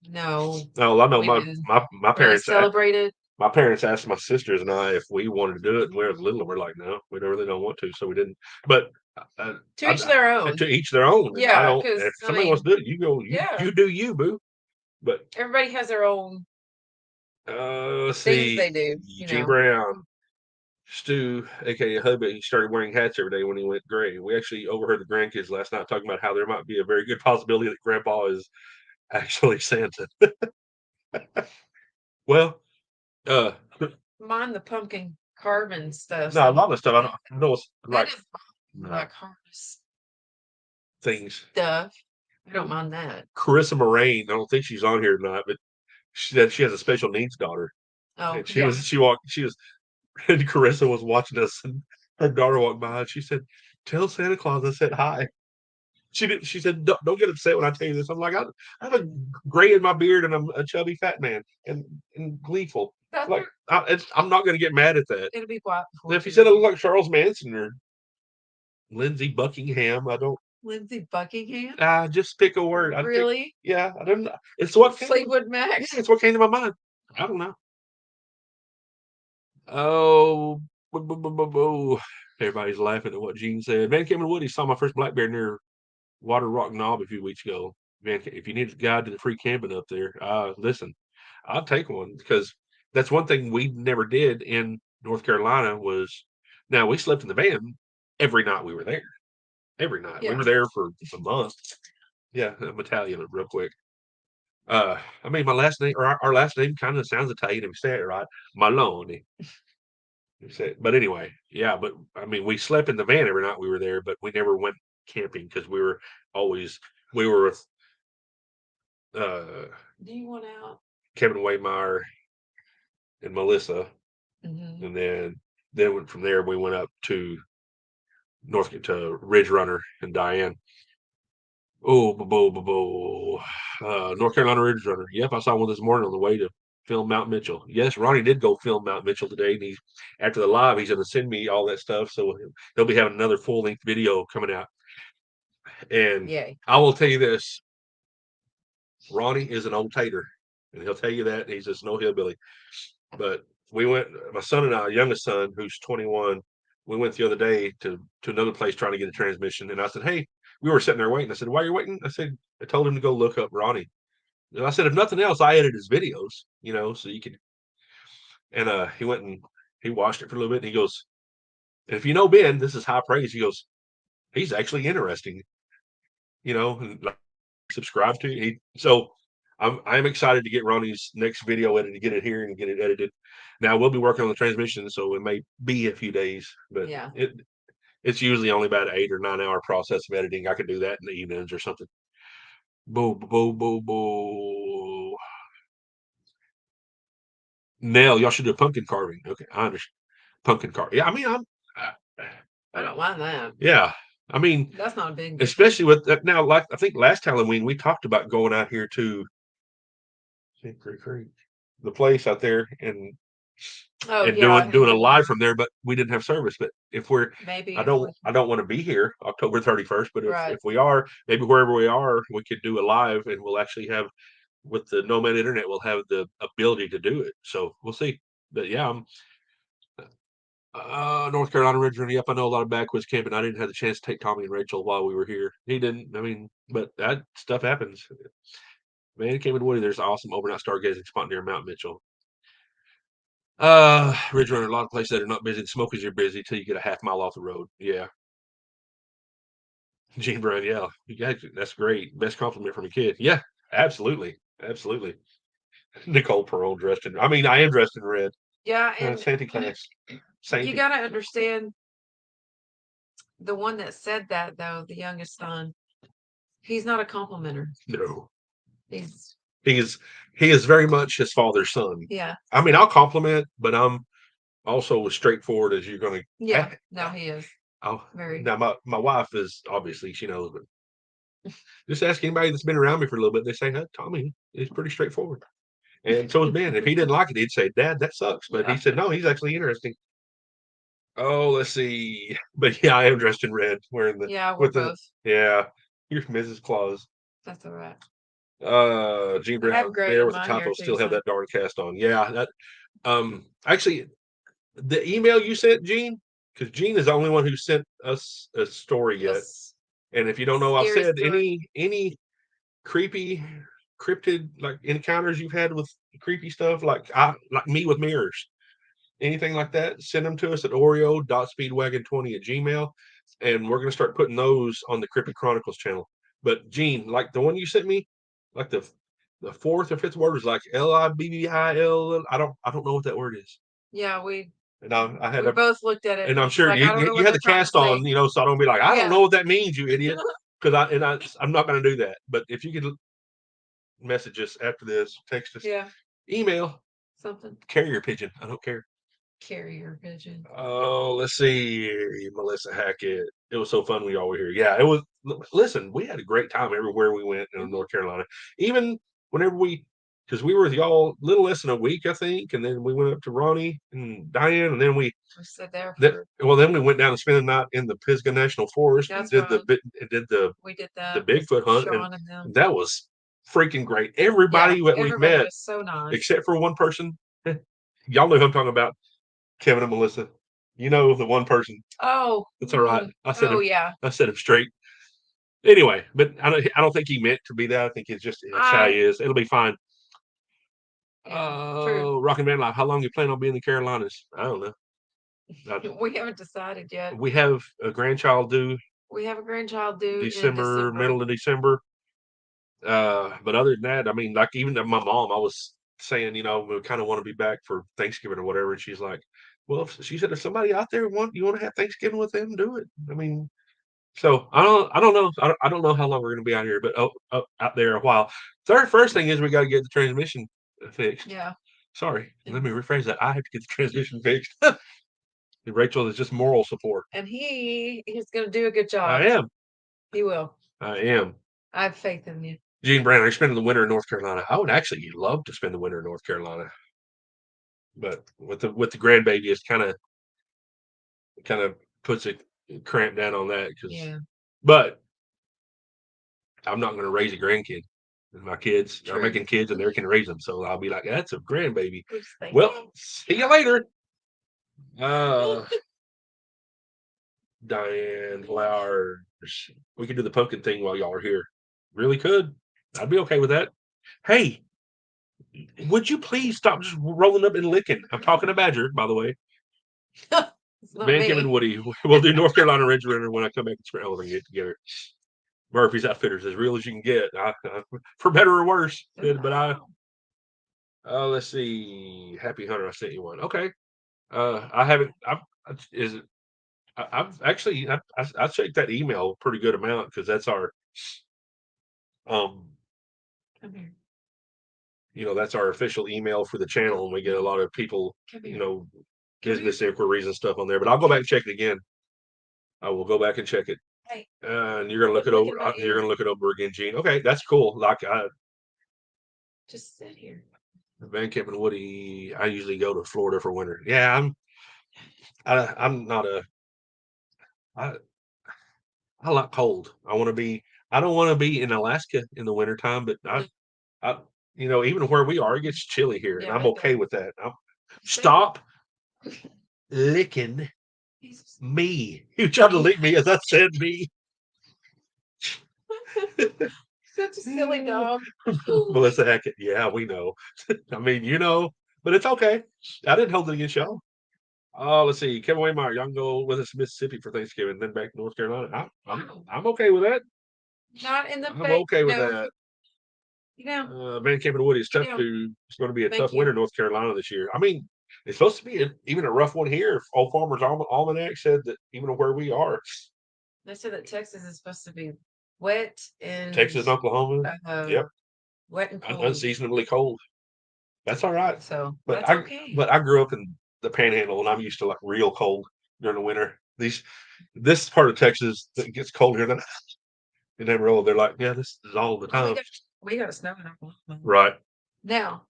S2: no.
S1: Oh, I know my parents
S2: celebrated.
S1: My parents asked my sisters and I if we wanted to do it, and we were little. We're like, no, we really don't want to, so we didn't. But
S2: to each their own.
S1: To each their own.
S2: Yeah,
S1: I don't. If somebody wants to do it, you go. You do you, boo. But
S2: everybody has their own.
S1: Let's
S2: things
S1: see.
S2: They do.
S1: G Brown, Stu, aka Hubby, he started wearing hats every day when he went gray. We actually overheard the grandkids last night talking about how there might be a very good possibility that Grandpa is actually Santa. Well,
S2: mind the pumpkin carving stuff.
S1: No, a lot of stuff I know it's like
S2: harvest
S1: things.
S2: Stuff. I don't mind that.
S1: Carissa Moraine, I don't think she's on here tonight, but she said she has a special needs daughter.
S2: Oh,
S1: and she was, and Carissa was watching us, and her daughter walked by, and she said, "Tell Santa Claus I said hi." She said, "Don't get upset when I tell you this." I'm like, I have a gray in my beard, and I'm a chubby fat man, and gleeful. Like I'm not going to get mad at that.
S2: It'll be quiet.
S1: If he said I look like Charles Manson or Lindsey Buckingham, I don't.
S2: Lindsey Buckingham?
S1: Just pick a word.
S2: Really?
S1: Yeah, I don't know. It's what
S2: Fleetwood Mac.
S1: Yeah, it's what came to my mind. I don't know. Oh, everybody's laughing at what Gene said. Man came in the woods. He saw my first black bear near Water Rock Knob a few weeks ago. Man, if you need a guide to the free camping up there, listen, I'll take one because that's one thing we never did in North Carolina was. Now we slept in the van every night we were there. Every night we were there for a month. Yeah, I'm Italian real quick. I mean, my last name or our last name kind of sounds Italian if you say it right, Maloney. But anyway, yeah. But I mean, we slept in the van every night we were there, but we never went camping because we were with
S2: Do you want out?
S1: Kevin Waymeyer and Melissa, and then from there we went up to Ridge Runner and Diane. Oh, North Carolina Ridge Runner. Yep, I saw one this morning on the way to film Mount Mitchell. Yes, Ronnie did go film Mount Mitchell today, and after the live, he's going to send me all that stuff. So he'll be having another full length video coming out. And I will tell you this: Ronnie is an old tater, and he'll tell you that he's just no hillbilly. But we went, my son and I, youngest son, who's 21. We went the other day to another place trying to get a transmission, and I said, "Hey." We were sitting there waiting. I said, "Why are you waiting?" I told him to go look up Ronnie. And I said, if nothing else, I edit his videos, so you could. And he went and he watched it for a little bit. And he goes, and if you know Ben, this is high praise. He goes, he's actually interesting, and subscribe to. So I'm excited to get Ronnie's next video edited, to get it here and get it edited. Now we'll be working on the transmission, so it may be a few days, but it's usually only about an 8 or 9 hour process of editing. I could do that in the evenings or something. Boo, boo, boo, boo. Nell, y'all should do pumpkin carving. Okay, I understand. Pumpkin carving. Yeah, I mean,
S2: I don't mind that.
S1: Yeah, I mean,
S2: that's not a big.
S1: Especially with that now. Like I think last Halloween we talked about going out here to the place out there and doing a live from there, but we didn't have service. But if we're I don't want to be here October 31st, but if we are, maybe wherever we are, we could do a live, and we'll actually have, with the Nomad Internet, we'll have the ability to do it. So we'll see. But yeah, North Carolina originally. Yep, I know a lot of backwoods camping. I didn't have the chance to take Tommy and Rachel while we were here. He didn't. I mean, but that stuff happens. Man, Camping Woody, there's an awesome overnight stargazing spot near Mount Mitchell. Ridge Runner, a lot of places that are not busy. The Smokies are busy till you get a half mile off the road. Yeah. Gene Brown, yeah, that's great. Best compliment from a kid. Yeah, absolutely, absolutely. Nicole Pearl dressed in. I mean, I am dressed in red.
S2: Yeah, and
S1: Santa Claus.
S2: you
S1: Santa.
S2: gotta understand the one that said that though, the youngest son, he's not a complimenter.
S1: No,
S2: He's
S1: he is very much his father's son.
S2: yeah.
S1: I mean, I'll compliment, but I'm also as straightforward as you're going to.
S2: Yeah, no, he is.
S1: Oh,
S2: Very.
S1: now my wife is obviously she knows, but just ask anybody that's been around me for a little bit. They say, "Hey, Tommy is pretty straightforward," and so is Ben. If he didn't like it, he'd say, "Dad, that sucks," but he said, "No, he's actually interesting." Oh, let's see. But yeah, I am dressed in red, wearing the
S2: Yeah, we're
S1: with the
S2: both.
S1: yeah. You're Mrs. Claus.
S2: That's all right.
S1: Gene
S2: I have
S1: Brown
S2: gray
S1: there
S2: in
S1: with the
S2: my hair
S1: typo
S2: too,
S1: still have
S2: so
S1: that darn cast on. Yeah, that actually the email you sent, Gene, because Gene is the only one who sent us a story yet.
S2: yes.
S1: And if you don't know, I've
S2: Scary
S1: said
S2: story.
S1: any creepy cryptid like encounters you've had with creepy stuff, like me with mirrors. Anything like that, send them to us at oreo.speedwagon20 at gmail. And we're going to start putting those on the Cryptid Chronicles channel. But Gene, like the one you sent me, like the fourth or fifth word was like Libbil. I don't know what that word is.
S2: Yeah, we
S1: And I had
S2: we
S1: a
S2: both looked at it
S1: and
S2: and
S1: I'm
S2: it's
S1: sure
S2: like I don't know
S1: you
S2: what
S1: had
S2: they're
S1: the
S2: trying to
S1: cast
S2: say.
S1: on, so I don't be like, I don't
S2: Yeah.
S1: know what that means, you idiot. Because I'm not going to do that. But if you could message us after this, text us,
S2: Yeah.
S1: email,
S2: Something.
S1: carrier pigeon. I don't care.
S2: Carrier pigeon.
S1: Oh, let's see. Melissa Hackett. It was so fun when y'all were here. Yeah, it was. Listen, we had a great time everywhere we went in North Carolina. Even whenever because we were with y'all a little less than a week, I think, and then we went up to Ronnie and Diane, and then
S2: we sat there for.
S1: then we went down and spent the night in the Pisgah National Forest
S2: That's
S1: and
S2: right.
S1: did the
S2: We did that.
S1: Bigfoot hunt,
S2: Sean and them.
S1: that was freaking great. Everybody that we've
S2: everybody
S1: met,
S2: was so nice.
S1: except for one person, y'all know who I'm talking about. Kevin and Melissa. You know the one person.
S2: Oh,
S1: It's all right. I said him.
S2: yeah.
S1: I said him straight. Anyway, but I don't think he meant to be that. I think it's just that's how he is. It'll be fine.
S2: True.
S1: Rockin' Van Life. How long you plan on being in the Carolinas? I don't know.
S2: We haven't decided yet.
S1: We have a grandchild due.
S2: We have a grandchild due
S1: December, middle of December. But other than that, I mean, like even my mom, I was saying, we kind of want to be back for Thanksgiving or whatever, and she's like, "Well," she said, "if somebody out there you want to have Thanksgiving with them, do it." I mean, so I don't know, I don't know how long we're going to be out here, but out there a while. First thing is we got to get the transmission fixed.
S2: Yeah.
S1: Sorry, let me rephrase that. I have to get the transmission fixed. Rachel is just moral support,
S2: and he's going to do a good job.
S1: I am.
S2: He will.
S1: I am.
S2: I have faith in you.
S1: Gene Brown, are you spending the winter in North Carolina? I would actually love to spend the winter in North Carolina, but with the grandbaby, it's kind of puts a cramp down on that. But I'm not going to raise a grandkid. My kids are making kids, and they can raise them. So I'll be like, that's a grandbaby. Well, see you later. Diane Flowers. We could do the pumpkin thing while y'all are here. Really could. I'd be okay with that. Hey, would you please stop just rolling up and licking? I'm talking to Badger, by the way. Van Kim and Woody. We'll do North Carolina Ridge Runner when I come back and Scrabble and get together. Murphy's Outfitters, as real as you can get, for better or worse. But let's see. Happy Hunter, I sent you one. Okay. I haven't. I've actually I checked that email a pretty good amount because that's our Come here. That's our official email for the channel, and we get a lot of people, business inquiries and stuff on there. But I'll go back and check it again. I will go back and check it.
S2: Hey.
S1: And you're gonna look it over. You're gonna look it over again, Gene. Okay, that's cool. Like
S2: just sit here.
S1: Van Camp and Woody. I usually go to Florida for winter. Yeah, I'm not a. I like cold. I don't want to be in Alaska in the wintertime, but even where we are, it gets chilly here, and I'm okay with that. Stop. licking
S2: He's
S1: me. You tried to lick me as I said me.
S2: such a silly dog.
S1: Melissa Hackett. Yeah, we know. I mean, but it's okay. I didn't hold it against y'all. Oh, let's see. Kevin Waymeyer, y'all can go with us to Mississippi for Thanksgiving, then back to North Carolina. I'm okay with that.
S2: Not in the
S1: I'm
S2: face.
S1: okay with
S2: No,
S1: that.
S2: you know,
S1: Man, Camping Woody is tough
S2: you know.
S1: to. It's going to be a
S2: Thank
S1: tough
S2: you.
S1: winter in North Carolina this year. I mean, it's supposed to be even a rough one here. Old Farmer's Almanac said that even where we are,
S2: They said that Texas is supposed to be wet and
S1: Texas and Oklahoma, yep,
S2: wet and cold.
S1: unseasonably cold. That's all right.
S2: So
S1: But
S2: that's okay.
S1: I grew up in the Panhandle, and I'm used to like real cold during the winter. This part of Texas that gets colder than in Amarillo. They're like, yeah, this is all the time.
S2: We got snow in Oklahoma.
S1: Right.
S2: Now,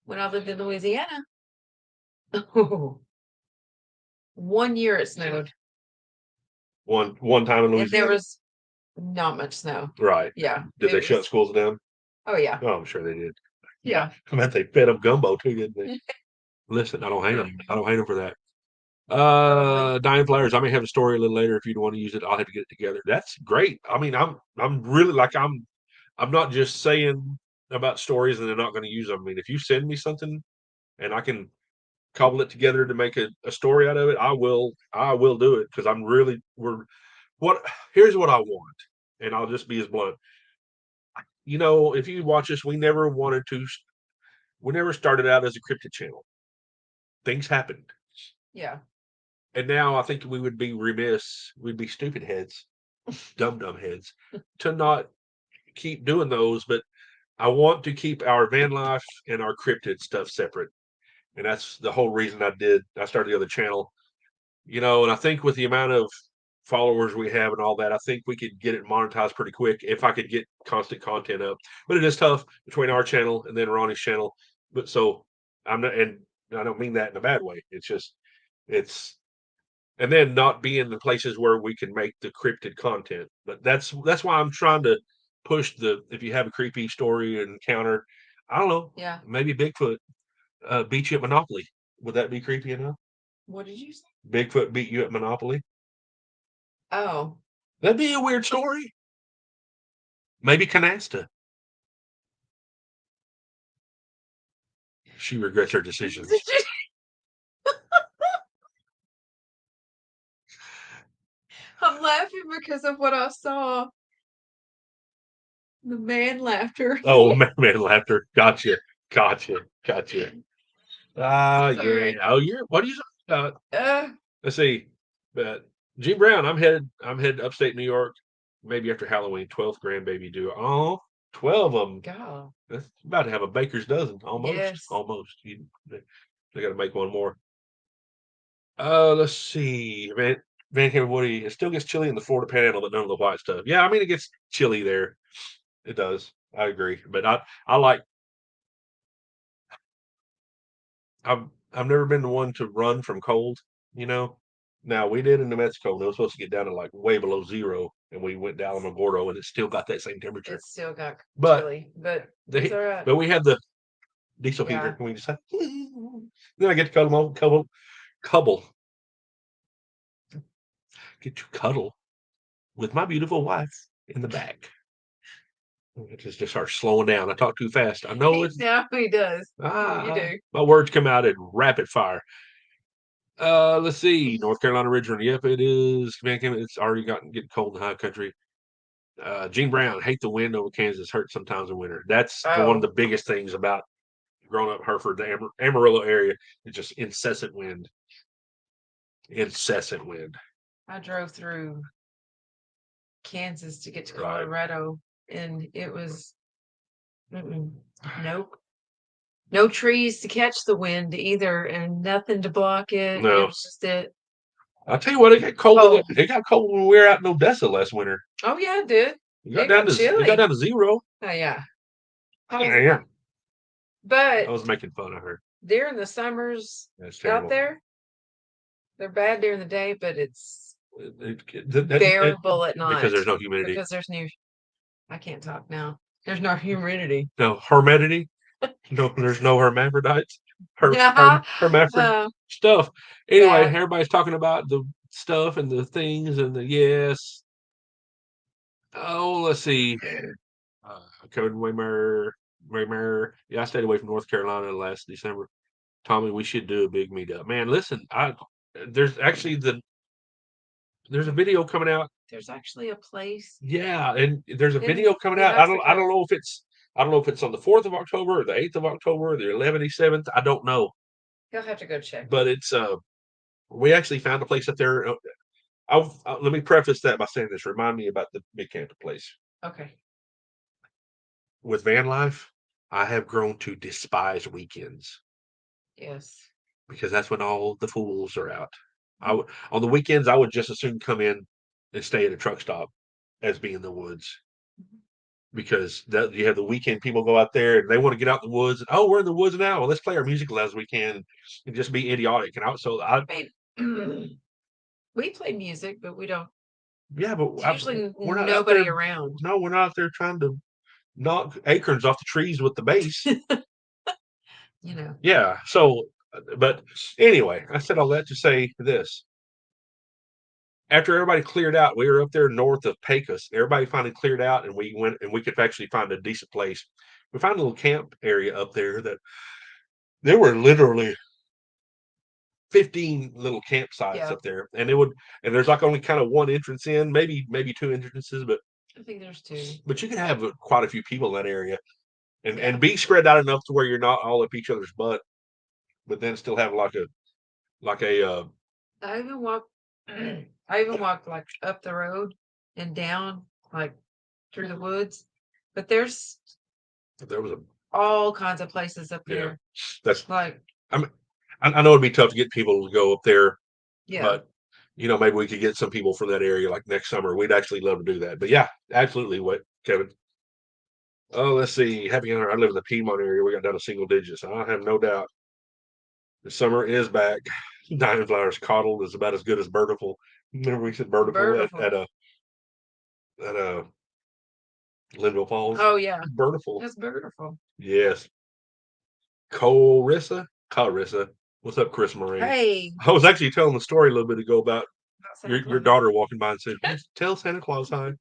S2: when I lived in Louisiana, 1 year it snowed.
S1: One time in
S2: And
S1: Louisiana.
S2: there was not much snow.
S1: Right.
S2: Yeah.
S1: Did they shut schools down?
S2: Oh yeah.
S1: Oh, I'm sure they did.
S2: Yeah.
S1: I bet they fed them gumbo too, didn't they? Listen, I don't hate them. I don't hate them for that. Dying Flowers. I may have a story a little later if you want to use it. I'll have to get it together. That's great. I mean, I'm really like I'm not just saying about stories and they're not going to use them. I mean, if you send me something and I can cobble it together to make a story out of it, I will do it because here's what I want, and I'll just be as blunt. If you watch us, we never started out as a cryptid channel. Things happened.
S2: Yeah.
S1: And now I think we would be remiss, we'd be stupid heads, dumb heads, to not keep doing those. But I want to keep our van life and our cryptid stuff separate. And that's the whole reason I started the other channel. And I think with the amount of followers we have and all that, I think we could get it monetized pretty quick if I could get constant content up. But it is tough between our channel and then Ronnie's channel. But so I'm not, and I don't mean that in a bad way. It's just, it's, and then not be in the places where we can make the cryptid content. But that's why I'm trying to push if you have a creepy story and encounter, I don't know,
S2: Yeah.
S1: maybe Bigfoot beat you at Monopoly. Would that be creepy enough?
S2: What did you say?
S1: Bigfoot beat you at Monopoly.
S2: Oh.
S1: That'd be a weird story. Maybe Canasta. She regrets her decisions.
S2: I'm laughing because of what I saw. The man laughter.
S1: Oh, man laughter. Gotcha. Yeah. Oh, what are you talking about? Let's see. But G Brown, I'm headed upstate New York, maybe after Halloween, 12th grandbaby due. Oh, 12 of them.
S2: God.
S1: That's about to have a baker's dozen. Almost.
S2: Yes.
S1: Almost. They got to make one more. Let's see. Van Campbell Woody. It still gets chilly in the Florida Panhandle, but none of the white stuff. Yeah, I mean it gets chilly there. It does. I agree. But I like. I've never been the one to run from cold. Now we did in New Mexico. And it was supposed to get down to like way below zero, and we went down to Gordo, and it still got that same temperature.
S2: It still got
S1: But
S2: chilly, but it's all right.
S1: But we had the diesel heater, and we just then I get to get to cuddle with my beautiful wife in the back. It just starts slowing down. I talk too fast. I know it's
S2: now he does. You do.
S1: My words come out at rapid fire. Let's see. North Carolina original. Yep, it is. Man, it's already getting cold in the high country. Gene Brown, hate the wind over Kansas. Hurt sometimes in winter. That's one of the biggest things about growing up Hereford, the Amarillo area. It's just incessant wind. Incessant wind.
S2: I drove through Kansas to get to Colorado, and it was nope. No trees to catch the wind either, and nothing to block it.
S1: No.
S2: It was just it.
S1: I'll tell you what, it got cold. It got cold when we were out in Odessa last winter.
S2: Oh yeah, it did.
S1: It got down to zero.
S2: Oh yeah.
S1: Yeah.
S2: But
S1: I was making fun of her.
S2: During the summers out there, they're bad during the day, but it's bearable at night
S1: because there's no humidity.
S2: I can't talk now. There's no humidity.
S1: No hermidity. No, there's no hermaphrodites. Hermaphrodite
S2: Uh,
S1: stuff. Anyway,
S2: bad.
S1: everybody's talking about the stuff and the things and the yes. Oh, let's see. Code Waymer. Yeah, I stayed away from North Carolina last December. Tommy, we should do a big meetup. Man, listen, there's actually there's a video coming out.
S2: There's actually a place
S1: Yeah, and there's a
S2: in
S1: video coming
S2: in
S1: out. I
S2: Mexico.
S1: don't know if it's on the 4th of October or the 8th of October or the 11th, 7th. I don't know.
S2: You'll have to go check.
S1: But it's we actually found a place up there. Let me preface that by saying this. Remind me about the big camping place.
S2: Okay.
S1: With van life, I have grown to despise weekends
S2: Yes.
S1: because that's when all the fools are out. On the weekends, I would just as soon come in and stay at a truck stop as be in the woods because you have the weekend people go out there and they want to get out in the woods and we're in the woods now. Well, let's play our music as we can and just be idiotic. And I
S2: I mean, we play music, but we don't.
S1: yeah, but
S2: It's usually
S1: we're not out there.
S2: nobody around.
S1: No, we're not out there trying to knock acorns off the trees with the bass.
S2: You know.
S1: Yeah. So, but anyway, I said all that to say this. After everybody cleared out, we were up there north of Pecos. Everybody finally cleared out, and we went and we could actually find a decent place. We found a little camp area up there that there were literally 15 little campsites
S2: Yeah.
S1: up there, and there's like only kind of one entrance in, maybe two entrances, but
S2: I think there's two.
S1: you can have quite a few people in that area, and
S2: Yeah.
S1: be spread out enough to where you're not all up each other's butt, but then still have like a
S2: I even walked. I even walked like up the road and down like through the woods, but there's
S1: there was a
S2: all kinds of places up
S1: yeah.
S2: there.
S1: That's
S2: Like
S1: I know it'd be tough to get people to go up there,
S2: yeah.
S1: but maybe we could get some people from that area like next summer. We'd actually love to do that. But yeah, absolutely. What, Kevin? Oh, let's see. Happy Hunter. I live in the Piedmont area. We got down to single digits. I have no doubt. The summer is back. Diamond flowers coddled is about as good as Birdiful. Remember we said Birdiful at Linville Falls?
S2: Oh yeah.
S1: Birdiful.
S2: That's beautiful.
S1: Yes. Carissa. What's up, Chris Marie?
S2: Hey.
S1: I was actually telling the story a little bit ago about
S2: Santa
S1: your
S2: Claus.
S1: daughter walking by and said, "Tell Santa Claus hi."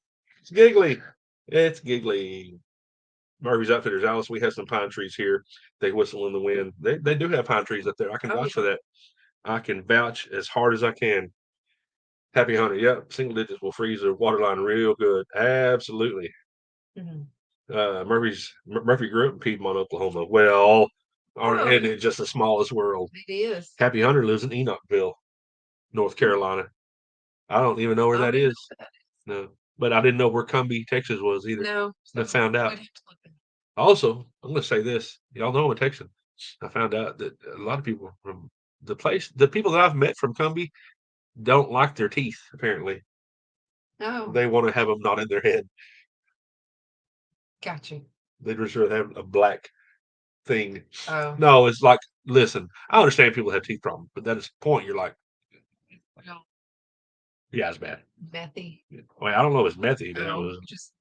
S1: It's giggly. It's giggly. Murphy's Outfitters, Alice. We have some pine trees here. They whistle in the wind. They do have pine trees up there. I can vouch for that. I can vouch as hard as I can. Happy Hunter. Yep. Single digits will freeze the water line real good. Absolutely.
S2: Mhm.
S1: Murphy grew up in Piedmont, Oklahoma. Well, isn't it just the smallest world?
S2: It is.
S1: Happy Hunter lives in Enochville, North Carolina. I don't even know where that is. No, but I didn't know where Cumbie, Texas was either.
S2: No.
S1: I found out. Also, I'm going to say this. Y'all know I'm a Texan. I found out that a lot of people from the people that I've met from Cumbie don't like their teeth, apparently.
S2: Oh.
S1: They want to have them not in their head.
S2: Gotcha.
S1: They'd just rather have a black thing.
S2: Oh.
S1: No, it's like, listen, I understand people have teeth problems, but that is the point. You're like,
S2: Well,
S1: yeah, it's bad.
S2: methy.
S1: Well, I don't know if it's methy, but it was
S2: Just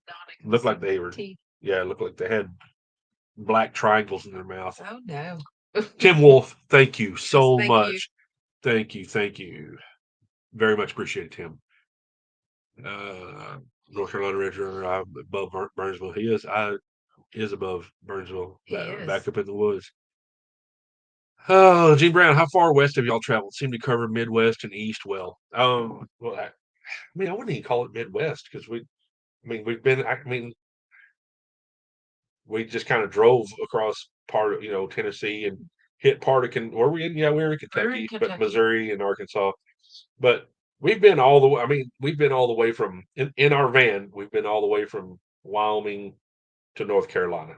S1: looked like they were.
S2: teeth.
S1: Yeah, it looked like they had black triangles in their mouth.
S2: Oh no.
S1: Tim Wolf, thank you so
S2: thank
S1: much.
S2: you.
S1: Thank you. Very much appreciate it, Tim. North Carolina Ridge Runner, I'm above Burnsville. He is above Burnsville, back up in the woods. Oh, Gene Brown, how far west have y'all traveled? Seem to cover Midwest and East well. Well, I wouldn't even call it Midwest because we've been. We just kind of drove across part of Tennessee and hit part of where we in? Yeah, we were in Kentucky, but Missouri and Arkansas. But we've been all the way. We've been all the way from in our van. We've been all the way from Wyoming to North Carolina.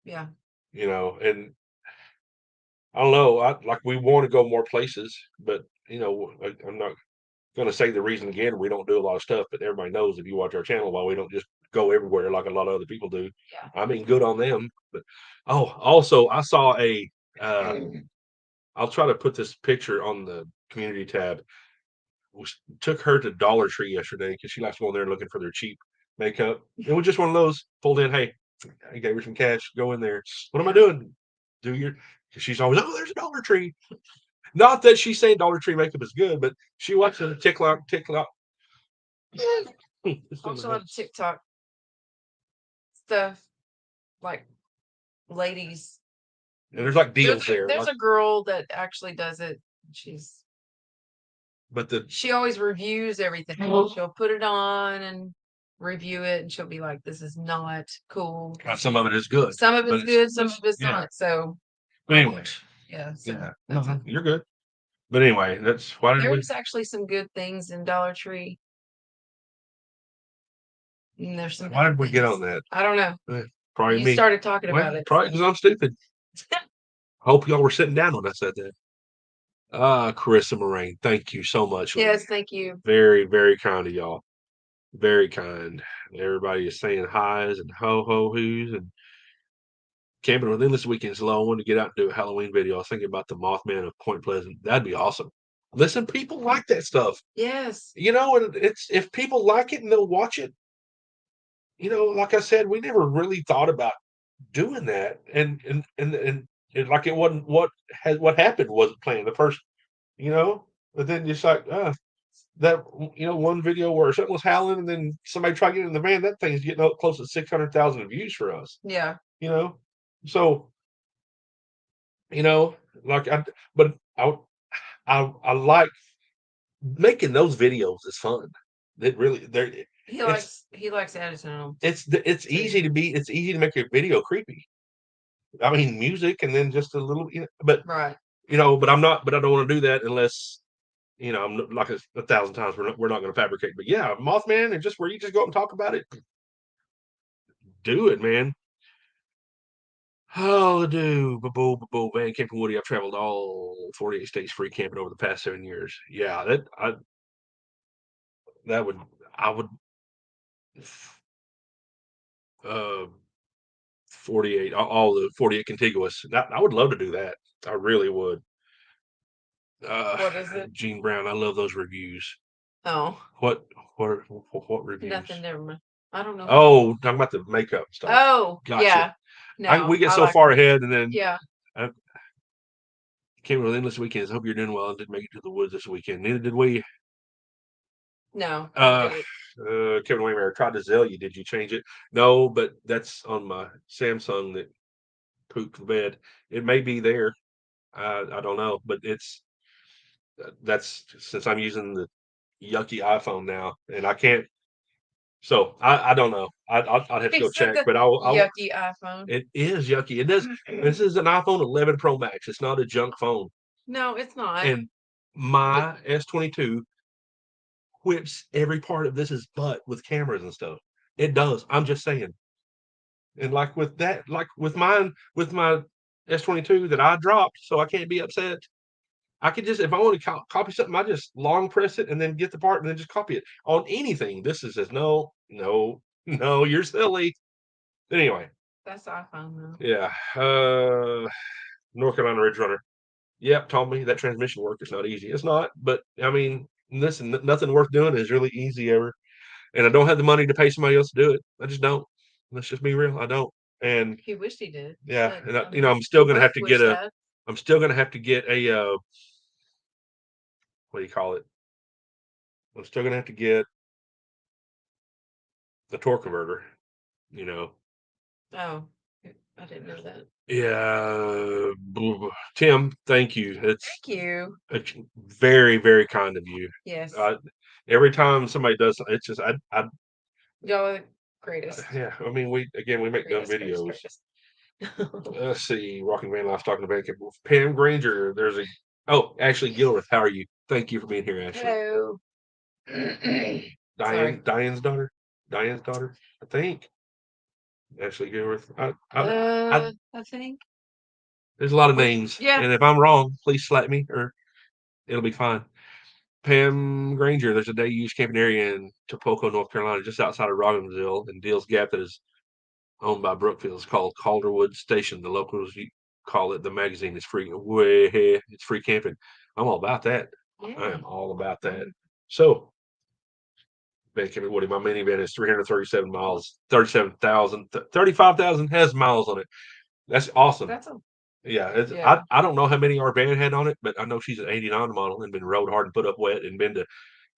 S2: Yeah.
S1: And I don't know. We want to go more places, but I'm not going to say the reason again. We don't do a lot of stuff, but everybody knows if you watch our channel, why we don't just go everywhere like a lot of other people do.
S2: Yeah.
S1: Good on them. But also I saw a. I'll try to put this picture on the community tab. We took her to Dollar Tree yesterday because she likes going there looking for their cheap makeup. It was just one of those pulled in. Hey, I gave her some cash. Go in there. What am I doing? She's always, oh, there's a Dollar Tree. Not that she's saying Dollar Tree makeup is good, but she watches a TikTok.
S2: Watch a lot of TikTok stuff, like ladies.
S1: And there's like deals there.
S2: There's
S1: like,
S2: a girl that actually does it.
S1: but
S2: she always reviews everything. She'll put it on and review it, and she'll be like, "This is not cool."
S1: some of it is good.
S2: Some of it's good, some of it's
S1: yeah.
S2: not. So,
S1: But anyways,
S2: yeah,
S1: yeah, no, you're good. But anyway, that's why did
S2: there's actually some good things in Dollar Tree. And there's some.
S1: Why did we get on that?
S2: I don't know.
S1: Probably
S2: you
S1: me.
S2: started talking about it.
S1: Probably because I'm stupid. I hope y'all were sitting down when I said that. Carissa Moraine, thank you so much.
S2: Yes, thank you.
S1: Very, very kind of y'all. Very kind. Everybody is saying hi's and ho-ho-hoos and camping within this weekend. So I wanted to get out and do a Halloween video. I was thinking about the Mothman of Point Pleasant. That'd be awesome. Listen, people like that stuff.
S2: Yes.
S1: You know, and it's if people like it and they'll watch it. You know, like I said, we never really thought about doing that, and like it wasn't what happened wasn't planned the first, you know. But then just like that, you know, one video where something was howling, and then somebody tried to get in the van. That thing's getting up close to 600,000 views for us.
S2: Yeah.
S1: You know, so you know, like I like making those videos. Is fun. It really
S2: he likes editing.
S1: It's easy to make a video creepy. I mean, music and then just a little, you know, but
S2: right.
S1: You know, but I don't want to do that unless, you know, I'm like a thousand times we're not going to fabricate. But yeah, Mothman and just where you just go up and talk about it, do it, man. Oh, man, camping Woody. I've traveled all 48 states free camping over the past 7 years. Yeah, I would uh 48 all the 48 contiguous. I would love to do that. I really would.
S2: What is it?
S1: Gene Brown, I love those reviews.
S2: Oh.
S1: What reviews?
S2: Nothing, never mind. I don't know.
S1: Oh, talking about the makeup stuff.
S2: Oh,
S1: Gotcha.
S2: yeah. No,
S1: we get so far ahead, and then
S2: yeah.
S1: I came with endless weekends. Hope you're doing well. I didn't make it to the woods this weekend. Neither did we.
S2: No.
S1: Kevin Waymer, tried to Zell you. Did you change it? No, but that's on my Samsung that pooped the bed. It may be there. I don't know, but that's since I'm using the yucky iPhone now, and I can't. So I don't know. I'd have to go check, but I'll
S2: yucky iPhone.
S1: It is yucky. It does. This is an iPhone 11 Pro Max. It's not a junk phone.
S2: No, it's not.
S1: And my S22 whips every part of this butt with cameras and stuff. It does. I'm just saying. And like with that, like with my S22 that I dropped, so I can't be upset. I could just, if I want to copy something, I just long press it and then get the part and then just copy it on anything. This is just no, you're silly. Anyway,
S2: that's iPhone though.
S1: Yeah. North Carolina Ridge Runner. Yep, told me that transmission work is not easy. It's not, but I mean, listen, nothing worth doing is really easy ever. And I don't have the money to pay somebody else to do it. I just don't. Let's just be real. I don't. And
S2: he wished he did.
S1: Yeah, and I'm still gonna have to get a. I'm still gonna have to get a. What do you call it? I'm still gonna have to get the torque converter. You know.
S2: Oh, I didn't know that.
S1: Yeah, Tim, thank you.
S2: Thank you.
S1: It's very, very kind of you.
S2: Yes.
S1: Every time somebody does, it's just
S2: y'all are the greatest.
S1: Yeah, I mean, we make dumb videos. Let's see, Rocking Van Life talking about Pam Granger. There's Ashley Gilreath. How are you? Thank you for being here, Ashley.
S2: Hello.
S1: Diane's daughter, I think. Ashley Gilreath. I
S2: think.
S1: There's a lot of names.
S2: Yeah.
S1: And if I'm wrong, please slap me or it'll be fine. Pam Granger, there's a day use camping area in Topeka, North Carolina, just outside of Robbinsville and Deals Gap that is owned by Brookfield. It's called Calderwood Station. The locals call it the magazine. It's free. It's free camping. I'm all about that. Yeah. I am all about that. So, man, Woody, my minivan is 337 miles, 35,000 has miles on it. That's awesome. Yeah,
S2: Yeah.
S1: I don't know how many our van had on it, but I know she's an '89 model and been rode hard and put up wet and been to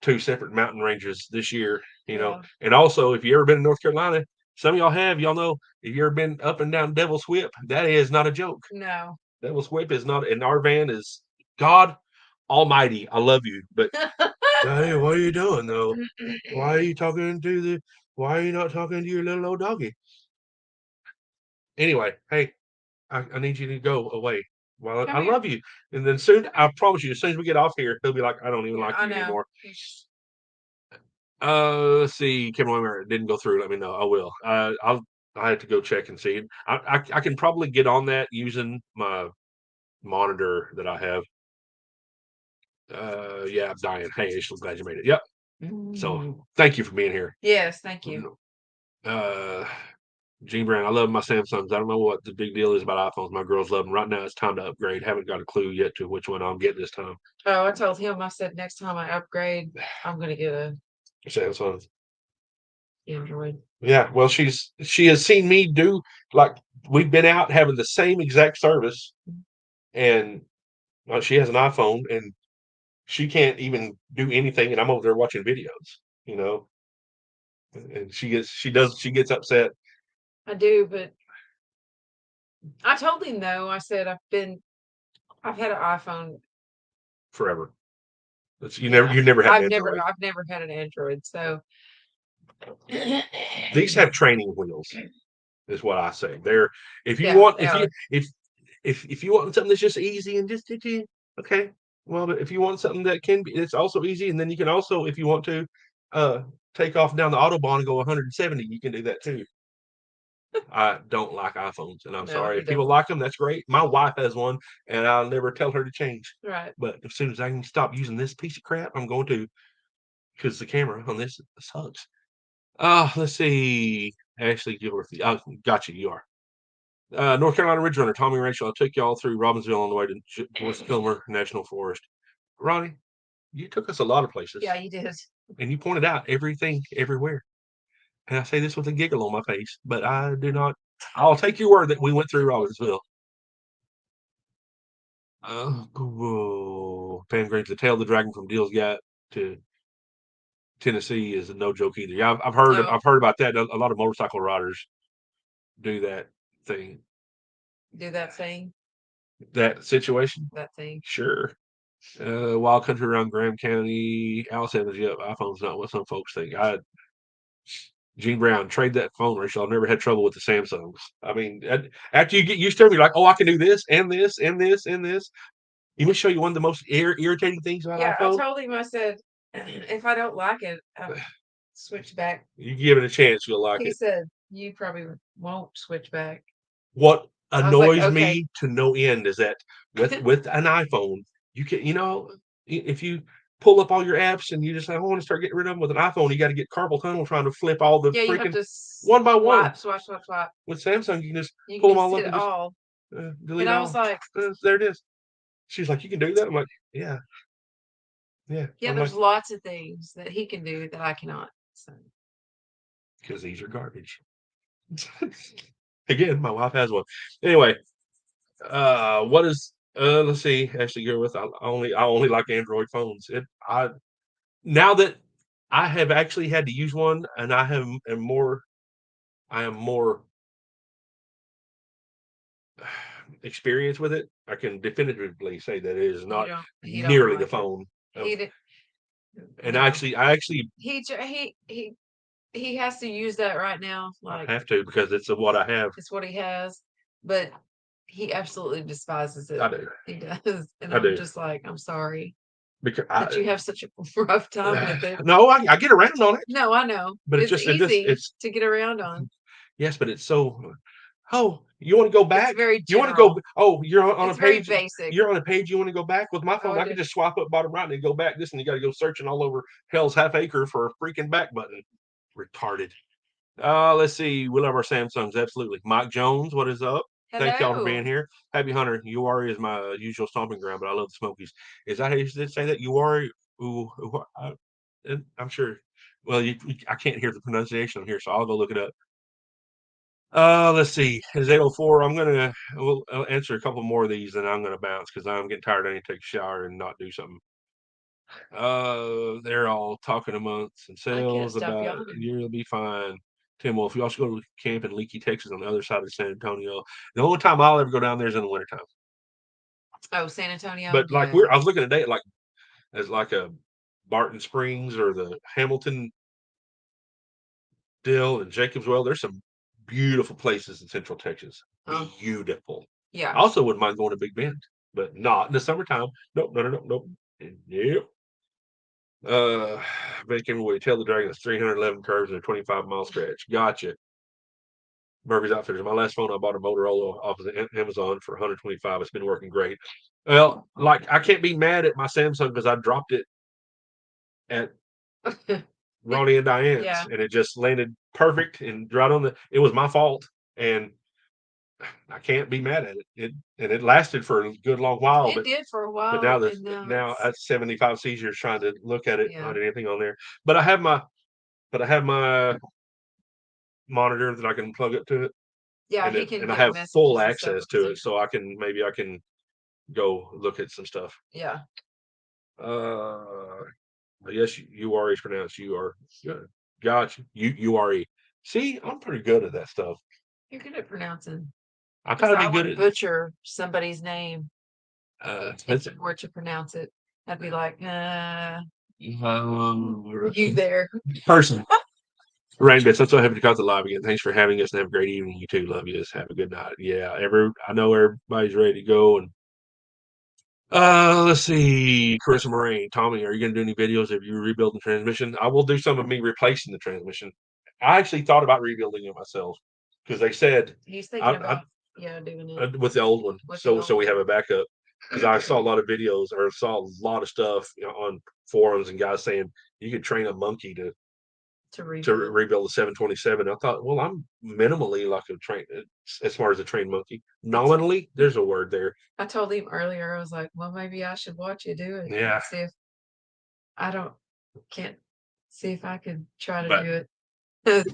S1: 2 separate mountain ranges this year,
S2: Yeah.
S1: And also, if you ever been to North Carolina, some of y'all have, y'all know if you ever been up and down Devil's Whip, that is not a joke.
S2: No.
S1: Devil's Whip is not, and our van is God Almighty. I love you, but hey, what are you doing though? Why are you talking to the? Why are you not talking to your little old doggy? Anyway, hey, I need you to go away. Well,
S2: Come
S1: I
S2: here.
S1: love you. And then soon, I promise you, as soon as we get off here, he'll be like, I don't even
S2: Yeah,
S1: like
S2: I
S1: you
S2: know.
S1: anymore. Let's see. Kim Wimmer didn't go through. Let me know. I will. I have to go check and see. I can probably get on that using my monitor that I have. Yeah, I'm dying. Hey, Ashley, glad you made it. Yep. So thank you for being here.
S2: Yes, thank you.
S1: Uh, Gene Brown, I love my Samsungs. I don't know what the big deal is about iPhones. My girls love them. Right now, it's time to upgrade. Haven't got a clue yet to which one I'm getting this time.
S2: Oh, I told him, I said, next time I upgrade, I'm going to get a
S1: Samsung.
S2: Android.
S1: Yeah, well, she has seen me do like we've been out having the same exact service, and she has an iPhone, and she can't even do anything, and I'm over there watching videos, you know, and she gets upset
S2: I do, but I told him though, I said, I've had an iPhone.
S1: forever.
S2: Yeah.
S1: You never had an Android.
S2: I've never had an Android. So
S1: These have training wheels, is what I say. They're if you
S2: yeah,
S1: want
S2: they are.
S1: if you want something that's just easy and just okay. Well, but if you want something that can be, it's also easy, and then you can also, if you want to, uh, take off down the autobahn and go 170. You can do that too. I don't like iPhones, and I'm
S2: No,
S1: sorry
S2: he
S1: if people
S2: doesn't.
S1: like them. That's great. My wife has one, and I'll never tell her to change.
S2: Right.
S1: But as soon as I can stop using this piece of crap, I'm going to, because the camera on this sucks. Let's see. Ashley Gilworth. Got you. You are. North Carolina Ridge Runner, Tommy Rachel. I took y'all through Robbinsville on the way to West Kilmer National Forest. Ronnie, you took us a lot of places,
S2: Yeah, you did.
S1: and you pointed out everything everywhere. And I say this with a giggle on my face, but I do not. I'll take your word that we went through Robbinsville. Pam Green, the tail of the dragon from Deal's Gap to Tennessee is no joke either. Yeah,
S2: No,
S1: I've heard about that. A lot of motorcycle riders do that thing,
S2: do that thing.
S1: that situation.
S2: That thing.
S1: Sure. Wild country around Graham County. Al Evans, yep, iPhone's not what some folks think. Gene Brown, trade that phone, Rachel. I've never had trouble with the Samsungs. I mean, after you get used to them, you're like, oh, I can do this and this and this and this. Let me show you one of the most irritating things about
S2: Yeah, I
S1: iPhone.
S2: told him, I said, if I don't like it, I'll switch back.
S1: You give it a chance, you'll like
S2: He
S1: it.
S2: said, you probably won't switch back.
S1: What
S2: I was like,
S1: annoys
S2: okay.
S1: me to no end is that with an iPhone, you can, if you pull up all your apps and you just say, I want to start getting rid of them with an iPhone, you got to get carpal tunnel trying to flip all the
S2: Yeah, you have
S1: freaking
S2: to
S1: one by one.
S2: swipe.
S1: With Samsung, you can just
S2: You
S1: pull
S2: can
S1: them
S2: just
S1: all up
S2: hit
S1: and just
S2: all.
S1: delete
S2: And I
S1: all.
S2: was like,
S1: There it is. She's like, you can do that. I'm like, yeah, yeah.
S2: yeah,
S1: I'm
S2: there's
S1: like,
S2: lots of things that he can do that I cannot. So
S1: because these are garbage. Again, my wife has one. Anyway, what is let's see, Ashley Gerwith. I only like Android phones. I now that I have actually had to use one and I am more experienced with it, I can definitively say that it is not
S2: he don't
S1: nearly the
S2: like it.
S1: phone of,
S2: He did
S1: and
S2: no.
S1: I actually
S2: He has to use that right now.
S1: I
S2: Like
S1: have to because it's what I have.
S2: it's what he has. But he absolutely despises
S1: I
S2: it.
S1: do.
S2: He does. And
S1: I
S2: I'm
S1: do.
S2: just like, I'm sorry
S1: Because
S2: that you have such a rough time with it.
S1: no, I get around on it,
S2: No, I know.
S1: but
S2: It's easy
S1: it's
S2: to get around on.
S1: yes, but it's so. Oh, you want to go
S2: It's
S1: back?
S2: very
S1: You want to go?
S2: general.
S1: Oh, you're on a
S2: It's very
S1: page.
S2: basic.
S1: You're on a page. You want to go back with my
S2: Oh,
S1: phone?
S2: I
S1: I
S2: do.
S1: can just swipe up bottom right and go back. This, and you got to go searching all over hell's half acre for a freaking back button. Retarded. Let's see. We love our Samsungs. Absolutely. Mike Jones, what is up? Thank y'all for
S2: Hello.
S1: being here. Happy Hunter. UR is my usual stomping ground, but I love the Smokies. Is that how you did say that? UR? I'm sure. Well, I can't hear the pronunciation here, so I'll go look it up. Let's see. It's 8:04. I'll answer a couple more of these, and I'm gonna bounce because I'm getting tired. I need to take a shower and not do something. They're all talking amongst
S2: I can't
S1: themselves
S2: stop
S1: about
S2: yawning.
S1: you'll be fine. Tim Wolf, you also go to camp in Leakey, Texas, on the other side of San Antonio. The only time I'll ever go down there is in the wintertime.
S2: Oh, San Antonio.
S1: But like
S2: Yeah.
S1: I was looking today at like as like a Barton Springs or the Hamilton Dill and Jacobs Well. There's some beautiful places in Central Texas.
S2: Oh,
S1: Beautiful. I
S2: yeah.
S1: also wouldn't mind going to Big Bend, but not in the summertime. Nope, no, no, no, nope. Yep. Making way Tail the Dragon is 311 curves and a 25-mile stretch. Gotcha. Murphy's Outfitters. My last phone, I bought a Motorola off of Amazon for 125. It's been working great. Well, like I can't be mad at my Samsung because I dropped it at Ronnie and Diane's,
S2: Yeah.
S1: and it just landed perfect and right on the. It was my fault, and I can't be mad at it. It lasted for a good long while,
S2: It did for a
S1: but
S2: while,
S1: now there's
S2: and now
S1: now
S2: it's
S1: at 75 seizures trying to look at it
S2: yeah.
S1: on anything on there. But I have my monitor that I can plug it to it,
S2: Yeah,
S1: and
S2: he can
S1: I
S2: get
S1: have full
S2: messages and stuff
S1: access
S2: with
S1: to
S2: Zoom.
S1: it, so I can go look at some stuff.
S2: Yeah.
S1: Uh, yes, URE is pronounced UR. Good. Gotcha. URE. See, I'm pretty good at that stuff.
S2: You're good at pronouncing.
S1: I
S2: Because
S1: gotta be
S2: I
S1: good
S2: would
S1: at.
S2: butcher somebody's name if
S1: That's
S2: you were to pronounce it. I'd be like, you
S1: person.
S2: there.
S1: Rainbits, I'm so happy to come to the live again. Thanks for having us and have a great evening. You too. Love you. Have a good night. Yeah, I know everybody's ready to go. And let's see. Carissa Moraine, Tommy, are you gonna do any videos of you rebuilding the transmission? I will do some of me replacing the transmission. I actually thought about rebuilding it myself because they said
S2: He's
S1: I,
S2: thinking about doing it
S1: with the old one,
S2: with the
S1: so
S2: old
S1: we have a backup. Because I saw a lot of videos or saw a lot of stuff on forums and guys saying you could train a monkey to
S2: to rebuild.
S1: rebuild the 727. I thought, well, I'm minimally like a train as far as a trained monkey. Nominally, there's a word there.
S2: I told him earlier, I was like, well, maybe I should watch you do it.
S1: Yeah.
S2: See if can't see if I could try to
S1: But
S2: do it.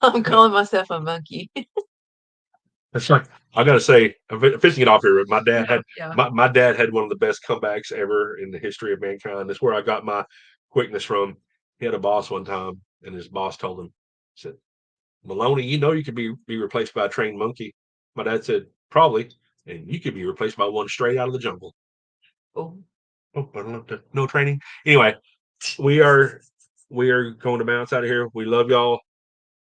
S2: I'm calling myself a monkey.
S1: it's like I gotta say, fishing it off here. My dad had
S2: Yeah.
S1: my dad had one of the best comebacks ever in the history of mankind. That's where I got my quickness from. He had a boss one time, and his boss told him, said, Maloney, you know you could be replaced by a trained monkey. My dad said, probably, and you could be replaced by one straight out of the jungle.
S2: Oh.
S1: Oh, I don't know, no training. Anyway, we are going to bounce out of here. We love y'all.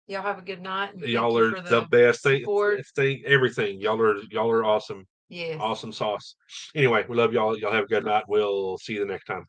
S2: Y'all have a good night. And
S1: Y'all
S2: thank you
S1: are
S2: for
S1: the best.
S2: support.
S1: Everything. Y'all are awesome.
S2: Yes.
S1: Awesome sauce. Anyway, we love y'all. Y'all have a good night. We'll see you the next time.